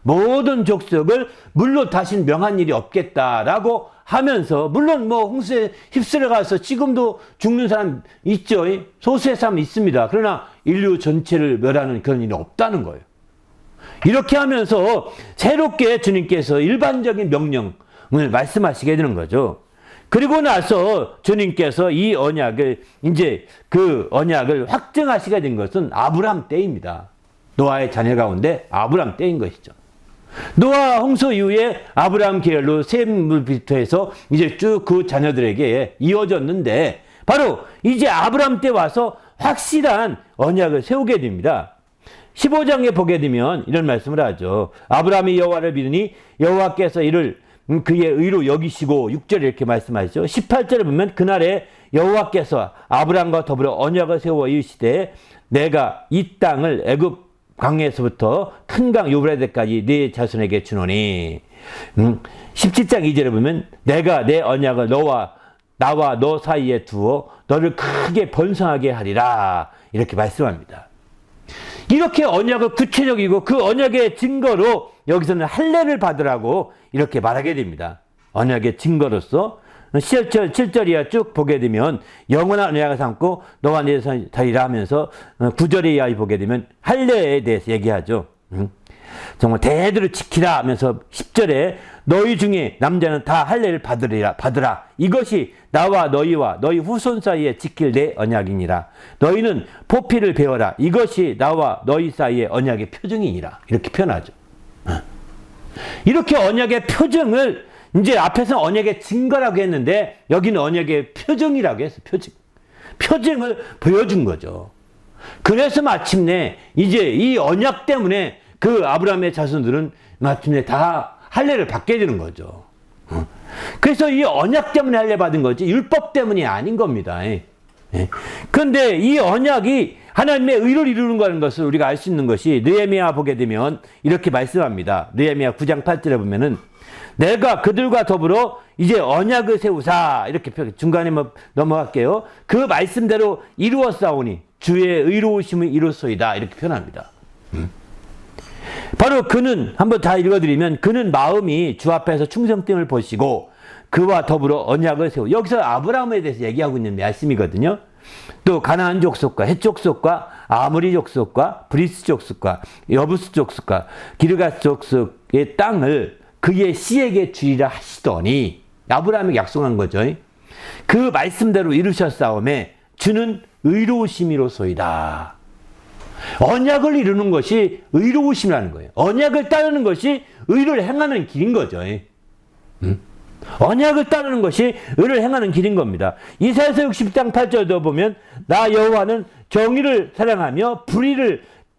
모든 족속을 물로 다시는 명한 일이 없겠다라고 하면서, 물론 뭐 홍수에 휩쓸려가서 지금도 죽는 사람 있죠. 소수의 사람 있습니다. 그러나 인류 전체를 멸하는 그런 일이 없다는 거예요. 이렇게 하면서 새롭게 주님께서 일반적인 명령을 말씀하시게 되는 거죠. 그리고 나서 주님께서 이 언약을, 이제 그 언약을 확증하시게 된 것은 아브라함 때입니다. 노아의 자녀 가운데 아브라함 때인 것이죠. 노아 홍수 이후에 아브라함 계열로 셈부터 해서 이제 쭉 그 자녀들에게 이어졌는데, 바로 이제 아브라함 때 와서 확실한 언약을 세우게 됩니다. 15장에 보게 되면 이런 말씀을 하죠. 아브라함이 여호와를 믿으니 여호와께서 이를 그의 의로 여기시고, 6절에 이렇게 말씀하시죠. 18절에 보면 그날에 여호와께서 아브라함과 더불어 언약을 세워 이르시되 내가 이 땅을 애굽 강에서부터 큰 강 유브라데까지 네 자손에게 주노니. 17장 2절에 보면 내가 내 언약을 나와 너 사이에 두어 너를 크게 번성하게 하리라. 이렇게 말씀합니다. 이렇게 언약을 구체적이고 그 언약의 증거로 여기서는 할례를 받으라고 이렇게 말하게 됩니다. 언약의 증거로서 7절 이하 쭉 보게 되면 영원한 언약을 삼고 너와 내 사이라 하면서 9절에 이하 보게 되면 할례에 대해서 얘기하죠. 정말 대대로 지키라 하면서 10절에 너희 중에 남자는 다 할례를 받으라. 이것이 나와 너희와 너희 후손 사이에 지킬 내 언약이니라. 너희는 포피를 배워라. 이것이 나와 너희 사이의 언약의 표징이니라. 이렇게 표현하죠. 이렇게 언약의 표징을, 이제 앞에서는 언약의 증거라고 했는데 여기는 언약의 표징이라고 했어요. 표징을 보여준 거죠. 그래서 마침내 이제 이 언약 때문에 그 아브라함의 자손들은 마침내 다 할례를 받게 되는 거죠. 그래서 이 언약 때문에 할례 받은 거지 율법 때문이 아닌 겁니다. 그런데 이 언약이 하나님의 의를 이루는 거라는 것을 우리가 알 수 있는 것이 느헤미야 보게 되면 이렇게 말씀합니다. 느헤미야 9장 8절에 보면은 내가 그들과 더불어 이제 언약을 세우사, 이렇게 중간에 넘어갈게요. 그 말씀대로 이루었사오니 주의 의로우심을 이루소이다. 이렇게 표현합니다. 바로 그는, 한번 다 읽어드리면, 그는 마음이 주 앞에서 충성됨을 보시고 그와 더불어 언약을 세우고, 여기서 아브라함에 대해서 얘기하고 있는 말씀이거든요. 또 가나안 족속과 헷 족속과 아모리 족속과 브리스 족속과 여부스 족속과 기르가스 족속의 땅을 그의 씨에게 주리라 하시더니, 아브라함에게 약속한 거죠. 그 말씀대로 이루셨사오매 주는 의로우심이로소이다. 언약을 이루는 것이 의로우심이라는 거예요. 언약을 따르는 것이 의를 행하는 길인 거죠. 언약을 따르는 것이 의를 행하는 길인 겁니다. 이사야서 60장 8절도 보면 나 여호와는 정의를 사랑하며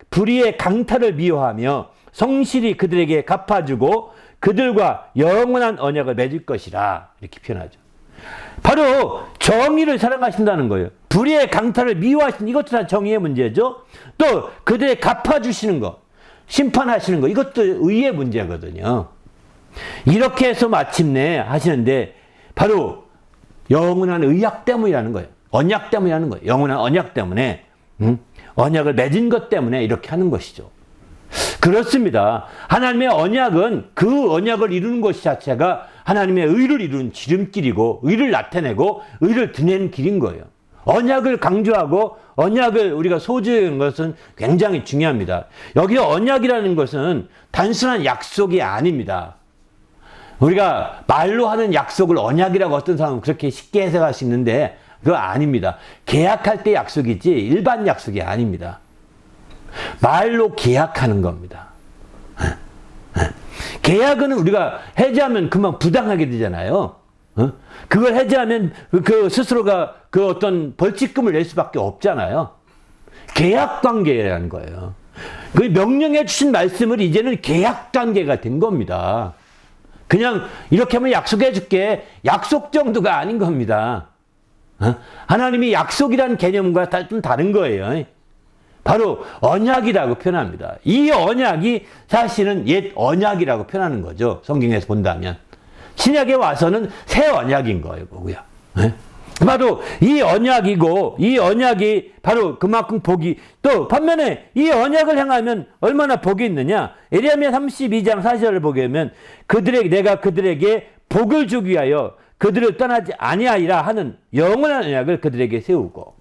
불의의 강탈을 미워하며 성실히 그들에게 갚아주고 그들과 영원한 언약을 맺을 것이라. 이렇게 표현하죠. 바로 정의를 사랑하신다는 거예요. 불의의 강탈을 미워하시는, 이것도 다 정의의 문제죠. 또 그들에게 갚아주시는 것, 심판하시는 것, 이것도 의의 문제거든요. 이렇게 해서 마침내 하시는데 바로 영원한 의약 때문이라는 거예요. 언약 때문이라는 거예요. 영원한 언약 때문에, 언약을 맺은 것 때문에 이렇게 하는 것이죠. 그렇습니다. 하나님의 언약은, 그 언약을 이루는 것 자체가 하나님의 의를 이루는 지름길이고 의를 나타내고 의를 드러내는 길인 거예요. 언약을 강조하고 언약을 우리가 소유하는 것은 굉장히 중요합니다. 여기 언약이라는 것은 단순한 약속이 아닙니다. 우리가 말로 하는 약속을 언약이라고 어떤 사람은 그렇게 쉽게 해석할 수 있는데 그거 아닙니다. 계약할 때 약속이지 일반 약속이 아닙니다. 말로 계약하는 겁니다. 계약은 우리가 해지하면 그만 부당하게 되잖아요. 그걸 해지하면 그 스스로가 그 어떤 벌칙금을 낼 수밖에 없잖아요. 계약 관계라는 거예요. 그 명령해 주신 말씀을 이제는 계약 단계가 된 겁니다. 그냥 이렇게 하면 약속해 줄게. 약속 정도가 아닌 겁니다. 하나님이 약속이라는 개념과 좀 다른 거예요. 바로 언약이라고 표현합니다. 이 언약이 사실은 옛 언약이라고 표현하는 거죠. 성경에서 본다면. 신약에 와서는 새 언약인 거예요. 뭐고요. 바로 이 언약이고 이 언약이 바로 그만큼 복이 또 반면에 이 언약을 행하면 얼마나 복이 있느냐. 예레미야 32장 4절을 보게 되면 내가 그들에게 복을 주기 위하여 그들을 떠나지 아니하리라 하는 영원한 언약을 그들에게 세우고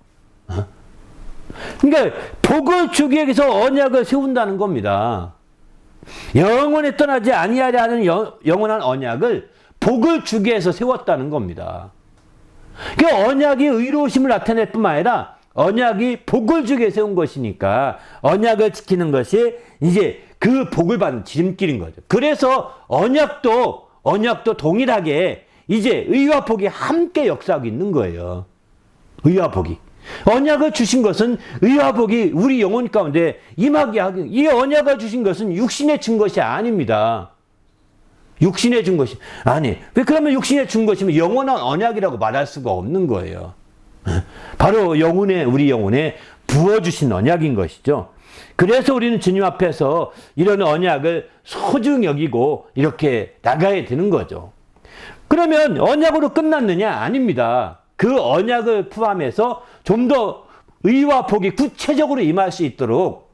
그러니까 복을 주기 위해서 언약을 세운다는 겁니다. 영원히 떠나지 아니하리라 하는 영원한 언약을 복을 주기 위해서 세웠다는 겁니다. 그 언약이 의로우심을 나타낼 뿐만 아니라 언약이 복을 주게 세운 것이니까 언약을 지키는 것이 이제 그 복을 받는 지름길인 거죠. 그래서 언약도 동일하게 이제 의와 복이 함께 역사하고 있는 거예요. 의와 복이. 언약을 주신 것은 의와 복이 우리 영혼 가운데 임하게 하기. 이 언약을 주신 것은 육신에 준 것이 아닙니다. 육신에 준 것이 아니. 왜 그러면 육신에 준 것이면 영원한 언약이라고 말할 수가 없는 거예요. 바로 우리 영혼에 부어주신 언약인 것이죠. 그래서 우리는 주님 앞에서 이런 언약을 소중히 여기고 이렇게 나가야 되는 거죠. 그러면 언약으로 끝났느냐? 아닙니다. 그 언약을 포함해서 좀 더 의와 복이 구체적으로 임할 수 있도록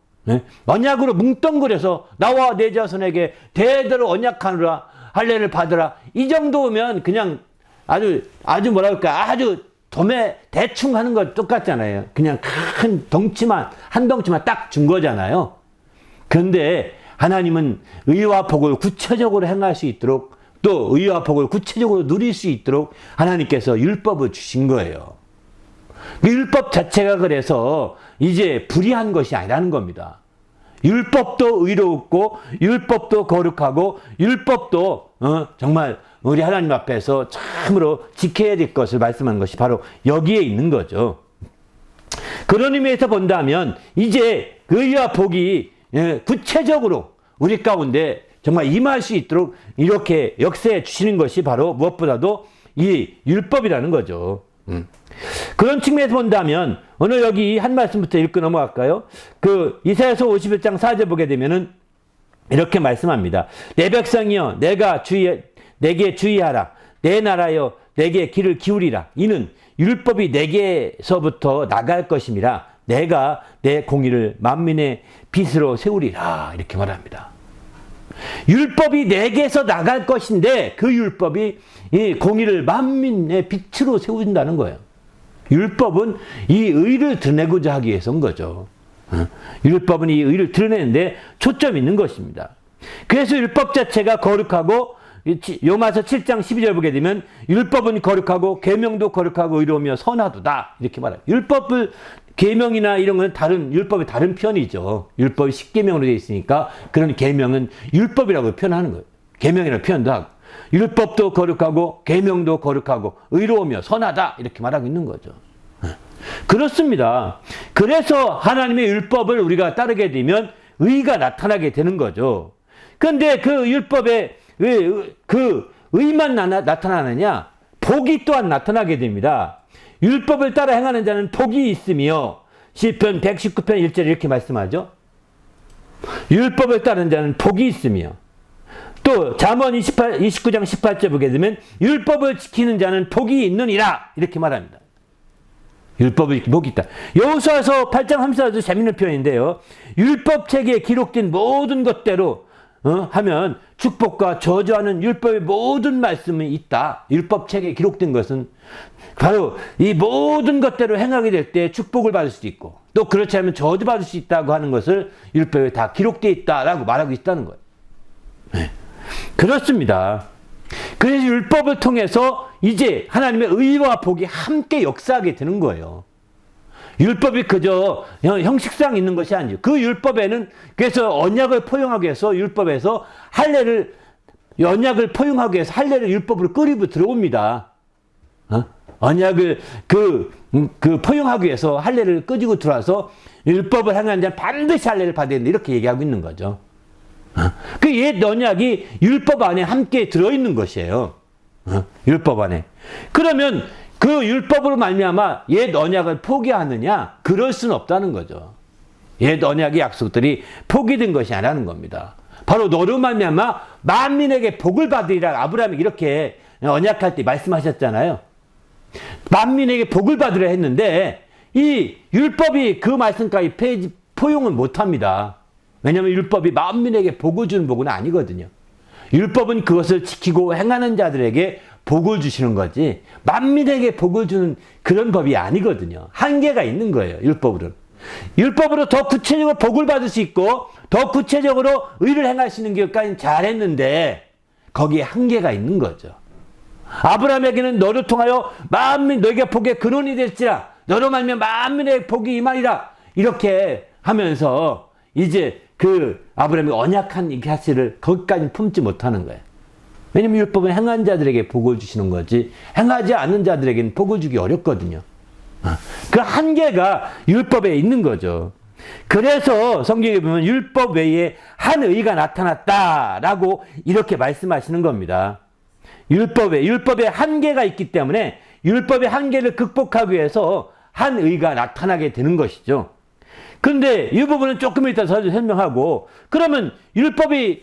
언약으로 뭉뚱그려서 나와 내 자손에게 대대로 언약하노라 할례를 받으라 이 정도면 그냥 아주 뭐랄까 아주 대충 하는 거 똑같잖아요. 그냥 한 덩치만 딱 준 거잖아요. 그런데 하나님은 의와 복을 구체적으로 행할 수 있도록 또 의와 복을 구체적으로 누릴 수 있도록 하나님께서 율법을 주신 거예요. 그 율법 자체가 그래서 이제 불의한 것이 아니라는 겁니다. 율법도 의롭고 율법도 거룩하고 율법도 정말 우리 하나님 앞에서 참으로 지켜야 될 것을 말씀하는 것이 바로 여기에 있는 거죠. 그런 의미에서 본다면 이제 의와 복이 구체적으로 우리 가운데 정말 임할 수 있도록 이렇게 역사해 주시는 것이 바로 무엇보다도 이 율법이라는 거죠. 그런 측면에서 본다면 오늘 여기 한 말씀부터 읽고 넘어갈까요? 그 이사야서 51장 4절 보게 되면은 이렇게 말씀합니다. 내 백성이여 내게 주의하라. 내 나라여 내게 귀를 기울이라. 이는 율법이 내게서부터 나갈 것임이라. 내가 내 공의를 만민의 빛으로 세우리라. 이렇게 말합니다. 율법이 내게서 나갈 것인데 그 율법이 이 공의를 만민의 빛으로 세운다는 거예요. 율법은 이 의를 드러내고자 하기 위해서인 거죠. 율법은 이 의를 드러내는데 초점이 있는 것입니다. 그래서 율법 자체가 거룩하고 요마서 7장 12절 보게 되면 율법은 거룩하고 계명도 거룩하고 의로우며 선하도다 이렇게 말해요. 율법을 계명이나 이런 건 율법의 다른 편이죠. 율법이 10계명으로 되어 있으니까 그런 계명은 율법이라고 표현하는 거예요. 계명이라고 표현도 하고 율법도 거룩하고 계명도 거룩하고 의로우며 선하다 이렇게 말하고 있는 거죠. 그렇습니다. 그래서 하나님의 율법을 우리가 따르게 되면 의가 나타나게 되는 거죠. 그런데 그 율법에 그 의만 나타나느냐? 복이 또한 나타나게 됩니다. 율법을 따라 행하는 자는 복이 있으며 시편 119편 1절에 이렇게 말씀하죠. 율법을 따르는 자는 복이 있으며 또 잠언 29장 18절 보게 되면 율법을 지키는 자는 복이 있느니라 이렇게 말합니다. 율법을 복이 있다. 여호수아서 8장 34절 재밌는 표현인데요. 율법책에 기록된 모든 것대로 하면 축복과 저주하는 율법의 모든 말씀이 있다. 율법책에 기록된 것은 바로 이 모든 것대로 행하게 될 때 축복을 받을 수도 있고 또 그렇지 않으면 저주받을 수 있다고 하는 것을 율법에 다 기록되어 있다라고 말하고 있다는 거예요. 네. 그렇습니다. 그래서 율법을 통해서 이제 하나님의 의와 복이 함께 역사하게 되는 거예요. 율법이 그저 형식상 있는 것이 아니에요. 그 율법에는 그래서 언약을 포용하기 위해서 율법에서 할례를 언약을 포용하기 위해서 할례를 율법으로 끓이고 들어옵니다. 언약을 그 포용하기 위해서 할례를 끄지고 들어와서 율법을 행하는 자는 반드시 할례를 받아야 된다 이렇게 얘기하고 있는 거죠. 그 옛 언약이 율법 안에 함께 들어있는 것이에요. 율법 안에. 그러면 그 율법으로 말미암아 옛 언약을 포기하느냐? 그럴 수는 없다는 거죠. 옛 언약의 약속들이 포기된 것이 아니라는 겁니다. 바로 너로 말미암아 만민에게 복을 받으리라 아브라함이 이렇게 언약할 때 말씀하셨잖아요. 만민에게 복을 받으려 했는데 이 율법이 그 말씀까지 포용은 못합니다. 왜냐하면 율법이 만민에게 복을 주는 복은 아니거든요. 율법은 그것을 지키고 행하는 자들에게 복을 주시는 거지 만민에게 복을 주는 그런 법이 아니거든요. 한계가 있는 거예요. 율법으로는. 율법으로 더 구체적으로 복을 받을 수 있고 더 구체적으로 의를 행할 수 있는 길까지 잘했는데 거기에 한계가 있는 거죠. 아브라함에게는 너를 통하여 만민 너에게 복의 근원이 될지라 너로 말미암아 만민의 복이 임하리라 이렇게 하면서 이제 그 아브라함이 언약한 이 사실을 거기까지 품지 못하는 거예요. 왜냐면 율법은 행한 자들에게 복을 주시는 거지 행하지 않는 자들에게는 복을 주기 어렵거든요. 그 한계가 율법에 있는 거죠. 그래서 성경에 보면 율법 외에 한 의가 나타났다라고 이렇게 말씀하시는 겁니다. 율법에 한계가 있기 때문에 율법의 한계를 극복하기 위해서 한 의가 나타나게 되는 것이죠. 근데 이 부분은 조금 이따 설명하고 그러면 율법이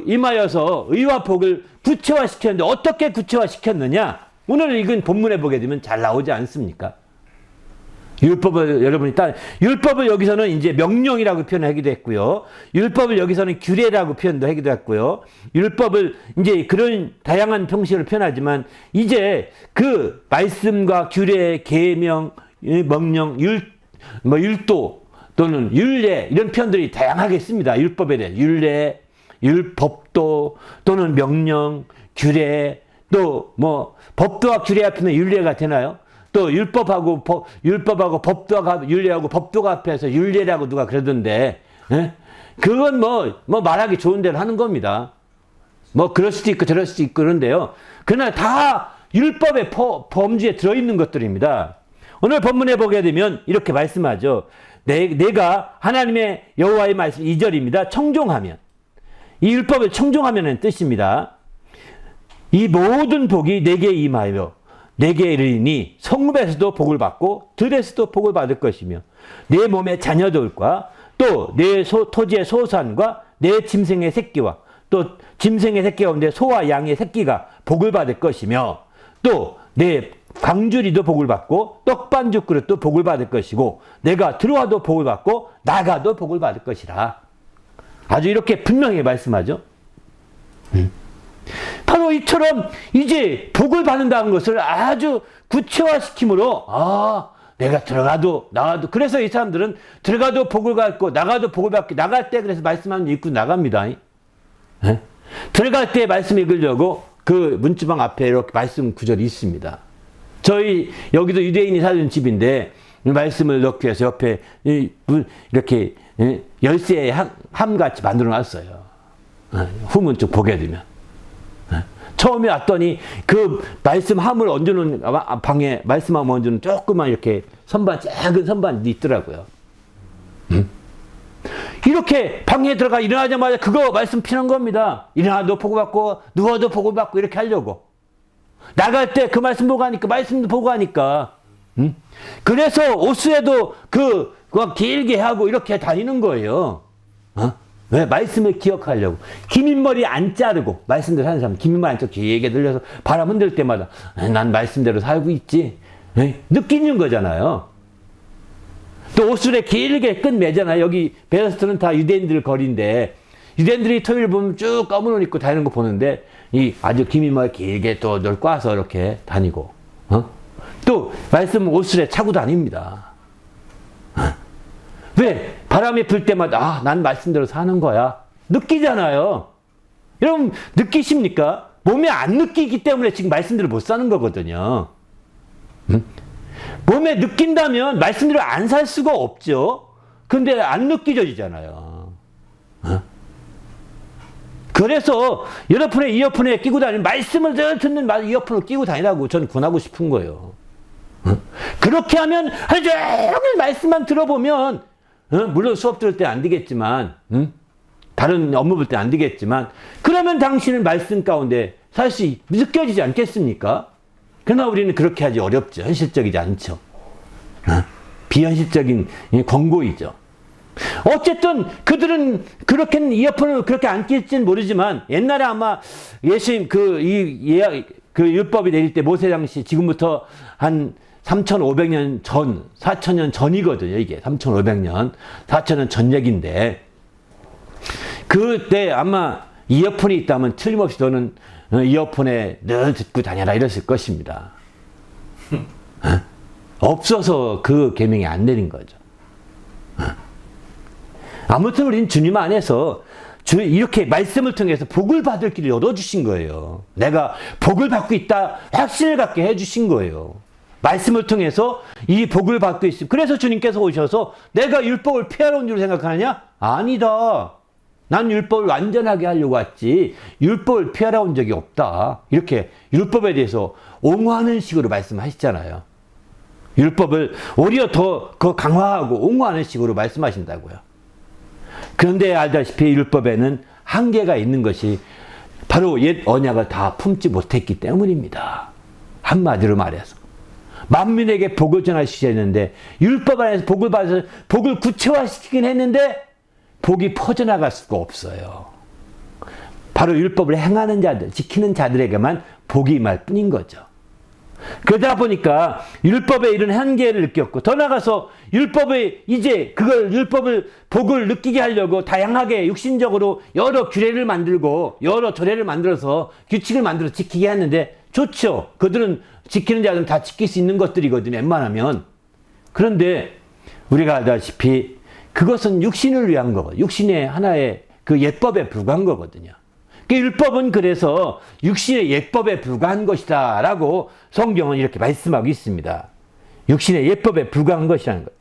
임하여서 의와 복을 구체화시켰는데 어떻게 구체화시켰느냐? 오늘 읽은 본문에 보게 되면 잘 나오지 않습니까? 율법을 율법을 여기서는 이제 명령이라고 표현하기도 했고요. 율법을 여기서는 규례라고 표현도 하기도 했고요. 율법을 이제 그런 다양한 형식으로 표현하지만 이제 그 말씀과 규례, 계명, 명령, 율도 또는 율례 이런 표현들이 다양하게 씁니다. 율법에 대해 율례, 율법도 또는 명령, 규례 또 법도와 규례 앞에는 율례가 되나요? 또 율법하고 법도와 율례하고 법도가 앞에서 율례라고 누가 그러던데 그건 말하기 좋은 대로 하는 겁니다. 그럴 수도 있고 저럴 수도 있고 그런데요. 그러나 다 율법의 범주에 들어있는 것들입니다. 오늘 본문에 보게 되면 이렇게 말씀하죠. 내가 하나님의 여호와의 말씀 2절입니다. 청종하면 이 율법을 청종하면은 뜻입니다. 이 모든 복이 내게 임하여 내게 이르리니 성읍에서도 복을 받고 들에서도 복을 받을 것이며 내 몸의 자녀들과 또 내 토지의 소산과 내 짐승의 새끼와 또 짐승의 새끼 가운데 소와 양의 새끼가 복을 받을 것이며 또 내 광주리도 복을 받고 떡반죽 그릇도 복을 받을 것이고 내가 들어와도 복을 받고 나가도 복을 받을 것이라. 아주 이렇게 분명히 말씀하죠. 바로 이처럼 이제 복을 받는다는 것을 아주 구체화시킴으로 내가 들어가도 나가도 그래서 이 사람들은 들어가도 복을 받고 나가도 복을 받고 나갈 때 그래서 말씀하면 읽고 나갑니다. 들어갈 때 말씀 읽으려고 그 문지방 앞에 이렇게 말씀 구절이 있습니다. 저희 여기도 유대인이 사는 집인데 말씀을 넣기 위해서 옆에 이렇게 열쇠 함같이 만들어 놨어요. 후문 쪽 보게 되면. 처음에 왔더니 그 말씀 함을 얹어놓은 방에 말씀함 얹어놓은 조그만 이렇게 작은 선반이 있더라고요. 이렇게 방에 들어가 일어나자마자 그거 말씀 피는 겁니다. 일어나도 보고받고 누워도 보고받고 이렇게 하려고. 나갈 때 그 말씀 보고 하니까 말씀도 보고 하니까. 그래서 옷수에도 길게 하고 이렇게 다니는 거예요. 왜? 말씀을 기억하려고. 기민머리 안 자르고, 말씀대로 하는 사람, 기민머리 안 자르고 길게 들려서 바람 흔들 때마다, 난 말씀대로 살고 있지. 느끼는 거잖아요. 또 옷술에 길게 끝 매잖아요. 여기 베레스트는 다 유대인들 거리인데, 유대인들이 토요일 보면 쭉 검은 옷 입고 다니는 거 보는데 이 아주 김이 뭐 길게 또 널 꽈서 이렇게 다니고 또 말씀 옷술에 차고 다닙니다. 왜? 바람이 불 때마다 난 말씀대로 사는 거야. 느끼잖아요. 여러분 느끼십니까? 몸에 안 느끼기 때문에 지금 말씀대로 못 사는 거거든요. 몸에 느낀다면 말씀대로 안 살 수가 없죠. 근데 안 느껴지잖아요. 그래서 여러분의 이어폰에 끼고 다니는 말씀을 늘 듣는 이어폰을 끼고 다니라고 저는 권하고 싶은 거예요. 그렇게 하면 하루 종일 말씀만 들어보면 물론 수업 들을 때 안 되겠지만 다른 업무 볼 때 안 되겠지만 그러면 당신은 말씀 가운데 사실 느껴지지 않겠습니까? 그러나 우리는 그렇게 하기 어렵죠. 현실적이지 않죠. 비현실적인 권고이죠. 어쨌든 그들은 그렇게 이어폰을 그렇게 안 낄지는 모르지만 옛날에 아마 예수님 그 율법이 내릴 때 모세 당시 지금부터 한 3,500년 전, 4,000년 전이거든요. 이게 3,500년, 4,000년 전 얘기인데 그때 아마 이어폰이 있다면 틀림없이 너는 이어폰에 늘 듣고 다녀라 이랬을 것입니다. 없어서 그 계명이 안 내린 거죠. 아무튼 우리는 주님 안에서 이렇게 말씀을 통해서 복을 받을 길을 열어주신 거예요. 내가 복을 받고 있다 확신을 갖게 해주신 거예요. 말씀을 통해서 이 복을 받고 있습니다. 그래서 주님께서 오셔서 내가 율법을 피하러 온 줄 생각하느냐? 아니다. 난 율법을 완전하게 하려고 왔지 율법을 피하러 온 적이 없다. 이렇게 율법에 대해서 옹호하는 식으로 말씀하시잖아요. 율법을 오히려 더 강화하고 옹호하는 식으로 말씀하신다고요. 그런데 알다시피 율법에는 한계가 있는 것이 바로 옛 언약을 다 품지 못했기 때문입니다. 한마디로 말해서 만민에게 복을 전하시겠는데 율법 안에서 복을 받아서 복을 구체화시키긴 했는데 복이 퍼져나갈 수가 없어요. 바로 율법을 행하는 자들, 지키는 자들에게만 복이 임할 뿐인 거죠. 그러다 보니까 율법에 이런 한계를 느꼈고 더 나아가서 율법을 이제 그걸 율법을 복을 느끼게 하려고 다양하게 육신적으로 여러 규례를 만들고 여러 조례를 만들어서 규칙을 만들어 지키게 했는데 좋죠. 그들은 지키는 자들은 다 지킬 수 있는 것들이거든요. 웬만하면. 그런데 우리가 알다시피 그것은 육신을 위한 거거든요. 육신의 하나의 그 예법에 불과한 거거든요. 그 율법은 그래서 육신의 예법에 불과한 것이다 라고 성경은 이렇게 말씀하고 있습니다. 육신의 예법에 불과한 것이라는 거예요.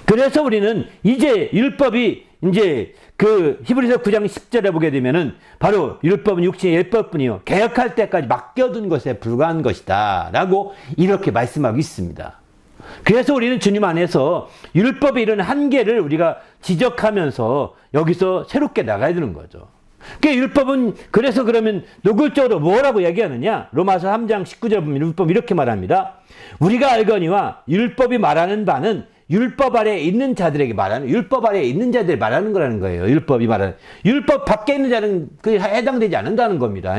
그래서 우리는 이제 율법이 이제 그 히브리서 9장 10절에 보게 되면은 바로 율법은 육신의 예법뿐이요 개혁할 때까지 맡겨둔 것에 불과한 것이다 라고 이렇게 말씀하고 있습니다. 그래서 우리는 주님 안에서 율법의 이런 한계를 우리가 지적하면서 여기서 새롭게 나가야 되는 거죠. 그 율법은 그래서 그러면 노골적으로 뭐라고 얘기하느냐? 로마서 3장 19절 보면 율법 이렇게 말합니다. 우리가 알거니와 율법이 말하는 바는 율법 아래에 있는 자들에게 말하는 율법 아래에 있는 자들이 말하는 거라는 거예요. 율법이 말하는 율법 밖에 있는 자는 그 해당되지 않는다는 겁니다.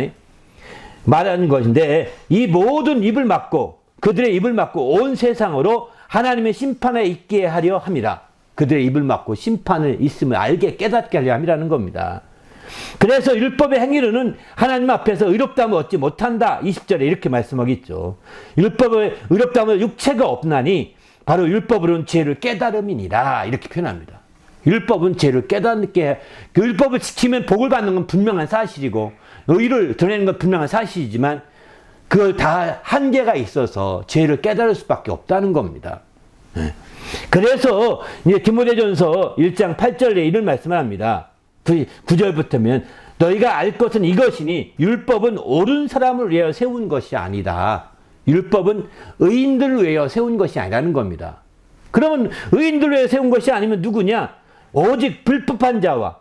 말하는 것인데 이 모든 입을 막고 그들의 입을 막고 온 세상으로 하나님의 심판에 있게 하려 함이라. 그들의 입을 막고 심판을 있음을 알게 깨닫게 하려 함이라는 겁니다. 그래서 율법의 행위로는 하나님 앞에서 의롭다함을 얻지 못한다. 20절에 이렇게 말씀하겠죠. 율법의 의롭다함을 육체가 없나니 바로 율법으로는 죄를 깨달음이니라. 이렇게 표현합니다. 율법은 죄를 깨닫게 그 율법을 지키면 복을 받는 건 분명한 사실이고 의를 드러내는 건 분명한 사실이지만 그걸 다 한계가 있어서 죄를 깨달을 수밖에 없다는 겁니다. 그래서 이제 디모데전서 1장 8절에 이런 말씀을 합니다. 9절부터면 너희가 알 것은 이것이니 율법은 옳은 사람을 위하여 세운 것이 아니다. 율법은 의인들을 위하여 세운 것이 아니라는 겁니다. 그러면 의인들을 위하여 세운 것이 아니면 누구냐? 오직 불법한 자와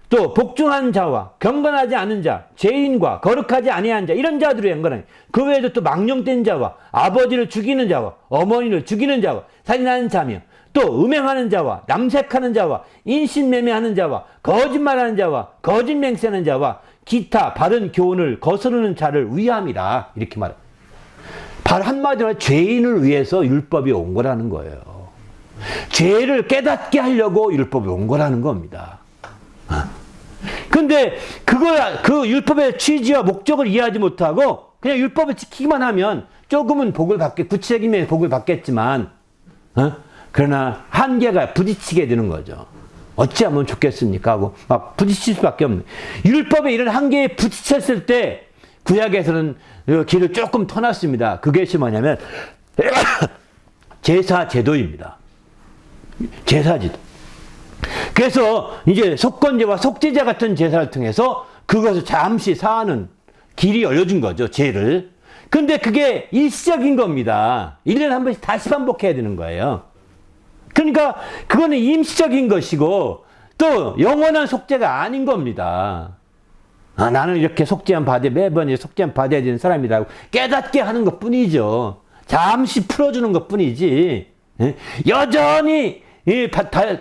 또 복종한 자와 경건하지 않은 자, 죄인과 거룩하지 아니한 자 이런 자들을 위한 거는 그 외에도 또 망령된 자와 아버지를 죽이는 자와 어머니를 죽이는 자와 살인하는 자며 또 음행하는 자와 남색하는 자와 인신매매하는 자와 거짓말하는 자와 거짓 맹세하는 자와 기타 바른 교훈을 거스르는 자를 위함이라 이렇게 말해요. 바로 한마디로 죄인을 위해서 율법이 온 거라는 거예요. 죄를 깨닫게 하려고 율법이 온 거라는 겁니다. 근데 그 율법의 취지와 목적을 이해하지 못하고 그냥 율법을 지키기만 하면 조금은 구체적인 복을 받겠지만, 그러나 한계가 부딪히게 되는 거죠. 어찌하면 좋겠습니까? 하고 막 부딪힐 수밖에 없는. 율법의 이런 한계에 부딪혔을 때 구약에서는 길을 조금 터놨습니다. 그것이 뭐냐면 제사 제도입니다. 제사 제도. 그래서 이제 속건제와 속죄제 같은 제사를 통해서 그것을 잠시 사하는 길이 열려준 거죠. 죄를. 근데 그게 일시적인 겁니다. 1년에 한 번씩 다시 반복해야 되는 거예요. 그러니까 그거는 임시적인 것이고 또 영원한 속죄가 아닌 겁니다. 나는 이렇게 매번 속죄함 받아야 되는 사람이라고 깨닫게 하는 것 뿐이죠. 잠시 풀어주는 것 뿐이지. 여전히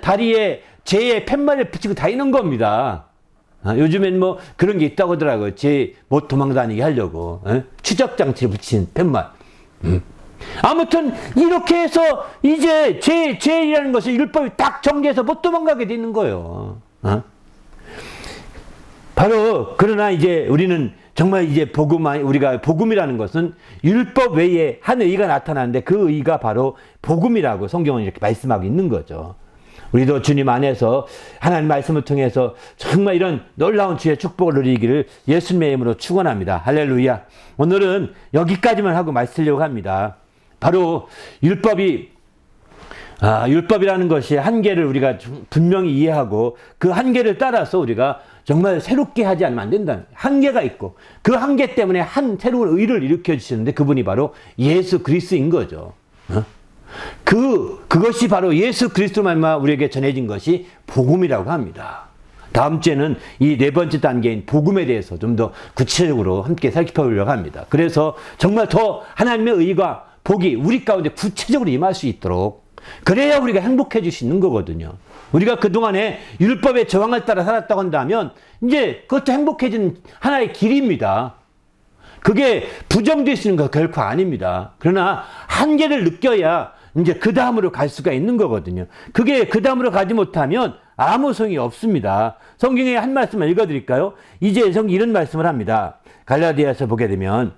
다리에 죄의 팻말을 붙이고 다니는 겁니다. 요즘엔 뭐 그런 게 있다고 하더라고요. 죄 못 도망다니게 하려고. 추적장치를 붙인 팻말. 아무튼 이렇게 해서 이제 죄이라는 것을 율법이 딱 정죄해서 못 도망가게 되는 거예요. 바로 그러나 이제 우리는 정말 이제 우리가 복음이라는 것은 율법 외에 한 의가 나타나는데 그 의가 바로 복음이라고 성경은 이렇게 말씀하고 있는 거죠. 우리도 주님 안에서 하나님 말씀을 통해서 정말 이런 놀라운 주의 축복을 누리기를 예수님의 이름으로 축원합니다. 할렐루야. 오늘은 여기까지만 하고 마치려고 합니다. 바로 율법이라는 것이 한계를 우리가 분명히 이해하고 그 한계를 따라서 우리가 정말 새롭게 하지 않으면 안 된다. 한계가 있고 그 한계 때문에 새로운 의를 일으켜 주시는데 그분이 바로 예수 그리스도인 거죠. 그것이 바로 예수 그리스도만 우리에게 전해진 것이 복음이라고 합니다. 다음 주에는 이 네 번째 단계인 복음에 대해서 좀 더 구체적으로 함께 살펴보려고 합니다. 그래서 정말 더 하나님의 의가 복이 우리 가운데 구체적으로 임할 수 있도록 그래야 우리가 행복해질 수 있는 거거든요. 우리가 그동안에 율법의 저항을 따라 살았다고 한다면 이제 그것도 행복해지는 하나의 길입니다. 그게 부정될 수 있는 거 결코 아닙니다. 그러나 한계를 느껴야 이제 그 다음으로 갈 수가 있는 거거든요. 그게 그 다음으로 가지 못하면 아무 소용이 없습니다. 성경에 한 말씀을 읽어드릴까요? 이제 이런 말씀을 합니다. 갈라디아서 보게 되면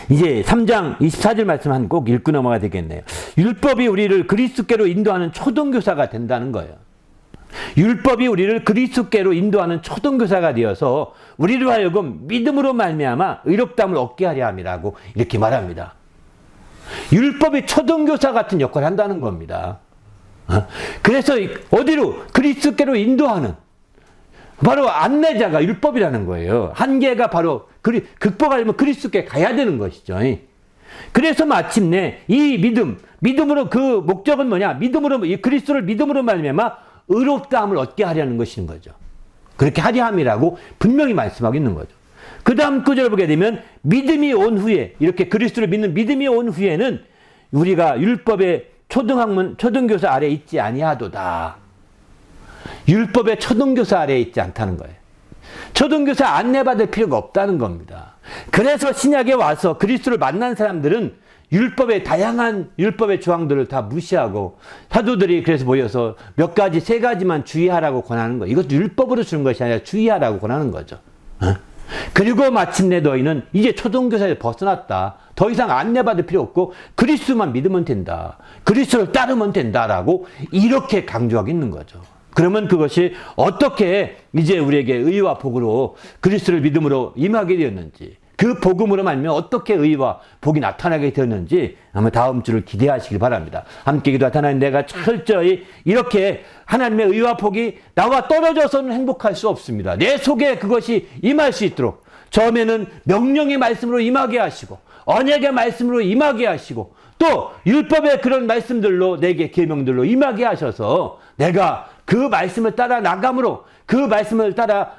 이제 3장 24절 말씀 한 꼭 읽고 넘어가야 되겠네요. 율법이 우리를 그리스도께로 인도하는 초등교사가 된다는 거예요. 율법이 우리를 그리스도께로 인도하는 초등교사가 되어서 우리로 하여금 믿음으로 말미암아 의롭다함을 얻게 하려 함이라고 이렇게 말합니다. 율법이 초등교사 같은 역할을 한다는 겁니다. 그래서 어디로? 그리스도께로 인도하는 바로 안내자가 율법이라는 거예요. 한계가 바로 극복하려면 그리스도께 가야 되는 것이죠. 그래서 마침내 이 믿음으로 그 목적은 뭐냐? 그리스도를 믿음으로 말미암아 의롭다함을 얻게 하려는 것인 거죠. 그렇게 하려 함이라고 분명히 말씀하고 있는 거죠. 그 다음 구절을 보게 되면 믿음이 온 후에 이렇게 그리스도를 믿는 믿음이 온 후에는 우리가 율법의 초등교사 아래에 있지 아니하도다. 율법의 초등교사 아래에 있지 않다는 거예요. 초등교사 안내받을 필요가 없다는 겁니다. 그래서 신약에 와서 그리스도를 만난 사람들은 다양한 율법의 조항들을 다 무시하고 사도들이 그래서 모여서 세 가지만 주의하라고 권하는 거예요. 이것도 율법으로 주는 것이 아니라 주의하라고 권하는 거죠. 그리고 마침내 너희는 이제 초등교사에서 벗어났다. 더 이상 안내받을 필요 없고 그리스도만 믿으면 된다. 그리스도를 따르면 된다라고 이렇게 강조하고 있는 거죠. 그러면 그것이 어떻게 이제 우리에게 의와 복으로 그리스도를 믿음으로 임하게 되었는지 그 복음으로 말미암아 어떻게 의와 복이 나타나게 되었는지 아마 다음 주를 기대하시길 바랍니다. 함께 기도하 하나님 내가 철저히 이렇게 하나님의 의와 복이 나와 떨어져서는 행복할 수 없습니다. 내 속에 그것이 임할 수 있도록 처음에는 명령의 말씀으로 임하게 하시고 언약의 말씀으로 임하게 하시고 또 율법의 그런 말씀들로 내게 계명들로 임하게 하셔서 내가 그 말씀을 따라 나감으로 그 말씀을 따라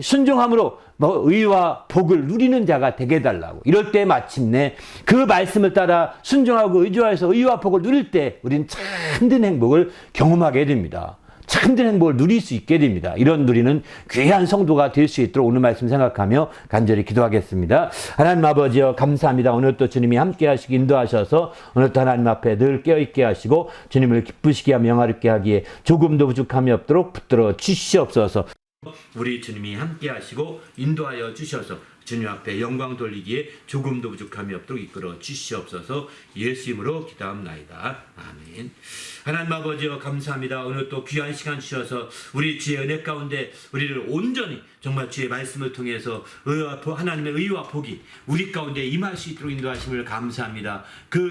순종함으로 의와 복을 누리는 자가 되게 해달라고. 이럴 때 마침내 그 말씀을 따라 순종하고 의존해서 의와 복을 누릴 때 우리는 참된 행복을 경험하게 됩니다. 참된 행복을 누릴 수 있게 됩니다. 이런 누리는 귀한 성도가 될 수 있도록 오늘 말씀 생각하며 간절히 기도하겠습니다. 하나님 아버지여 감사합니다. 오늘 또 주님이 함께 하시고 인도하셔서 오늘 또 하나님 앞에 늘 깨어있게 하시고 주님을 기쁘시게 하며 영화롭게 하기에 조금도 부족함이 없도록 붙들어 주시옵소서. 우리 주님이 함께 하시고 인도하여 주셔서 주님 앞에 영광 돌리기에 조금도 부족함이 없도록 이끌어 주시옵소서. 예수 이름으로 기도합나이다. 아멘. 하나님 아버지여 감사합니다. 오늘 또 귀한 시간 주셔서 우리 주의 은혜 가운데 우리를 온전히 정말 주의 말씀을 통해서 하나님의 의와 복이 우리 가운데 임할 수 있도록 인도하심을 감사합니다. 그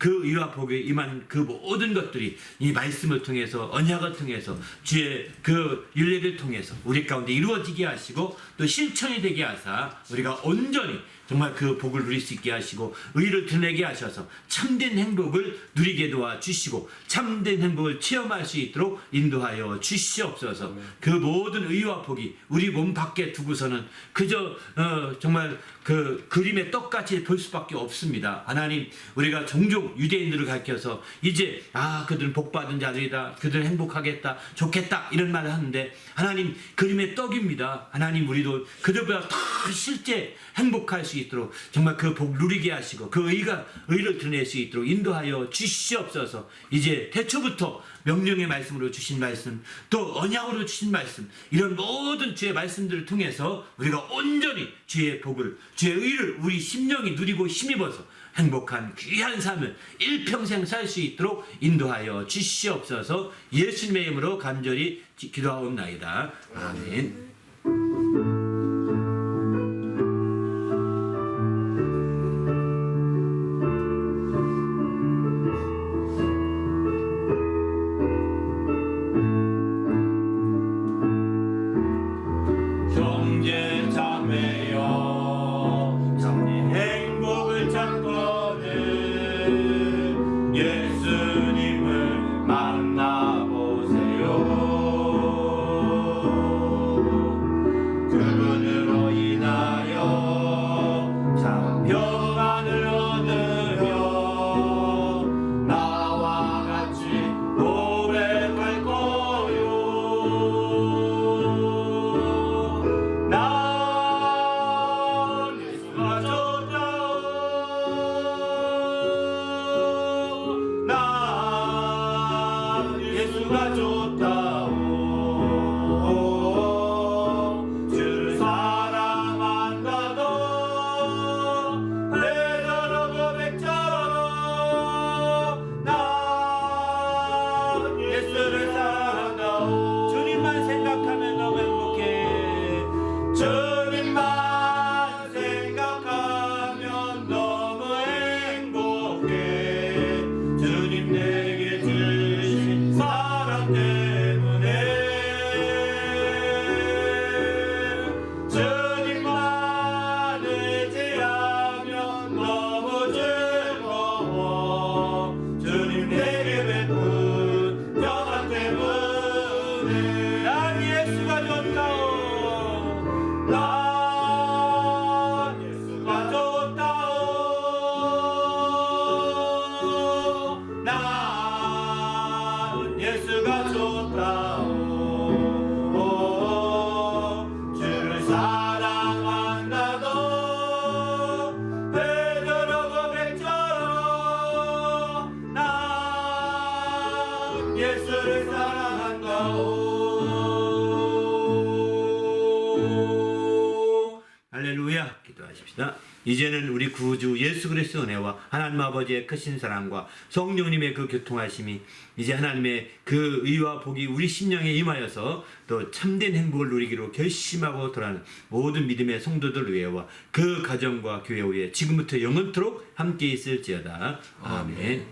의와 복에 임한 그 모든 것들이 이 말씀을 통해서 언약을 통해서 주의 그 윤례를 통해서 우리 가운데 이루어지게 하시고 또 실천이 되게 하사 우리가 온전히 정말 그 복을 누릴 수 있게 하시고 의를 드러내게 하셔서 참된 행복을 누리게 도와주시고 참된 행복을 체험할 수 있도록 인도하여 주시옵소서. 그 모든 의와 복이 우리 몸 밖에 두고서는 그저 정말 그 그림의 떡같이 볼 수밖에 없습니다. 하나님, 우리가 종종 유대인들을 가르쳐서 이제 그들은 복받은 자들이다, 그들은 행복하겠다, 좋겠다 이런 말을 하는데 하나님, 그림의 떡입니다. 하나님, 우리도 그들보다 더 실제 행복할 수 있도록 정말 그 복 누리게 하시고 그 의를 드러낼 수 있도록 인도하여 주시옵소서. 이제 태초부터 명령의 말씀으로 주신 말씀, 또 언약으로 주신 말씀, 이런 모든 주의 말씀들을 통해서 우리가 온전히 주의 복을, 주의 의를 우리 심령이 누리고 힘입어서 행복한 귀한 삶을 일평생 살 수 있도록 인도하여 주시옵소서. 예수님의 이름으로 간절히 기도하옵나이다. 아멘. 형제 자매여 참된 행복을 찾거든 예수님을 만나보세요. 그분으로 인하여 참 평안을 얻으며 나와 같이 고백할 거요. 난 예수가 좋다오. 난 예수가 좋다오. 주를 사랑한다도 베드로 고백처럼 난 예수를 사랑한다오. 주님만 생각하면 너무 행복해. 주님만 생각하면 너무 행복해. 주님 내게 주신 사랑 때문에 주님만 의지하면 너무 즐거워. 주님 내게 베푼 평안 때문에 난 예수가 좋다오. 난 예수가 좋다오. 난 예수가 좋다오. 주를 사랑한다도 베드로 고백처럼 난 예수를 사랑한다오. 할렐루야. 기도하십시다. 이제는 우리 구주 예수 그리스도의 은혜와 하나님 아버지의 크신 사랑과 성령님의 그 교통하심이 이제 하나님의 그 의와 복이 우리 심령에 임하여서 또 참된 행복을 누리기로 결심하고 돌아가는 모든 믿음의 성도들 위에와 그 가정과 교회 위에 지금부터 영원토록 함께 있을지어다. 아멘.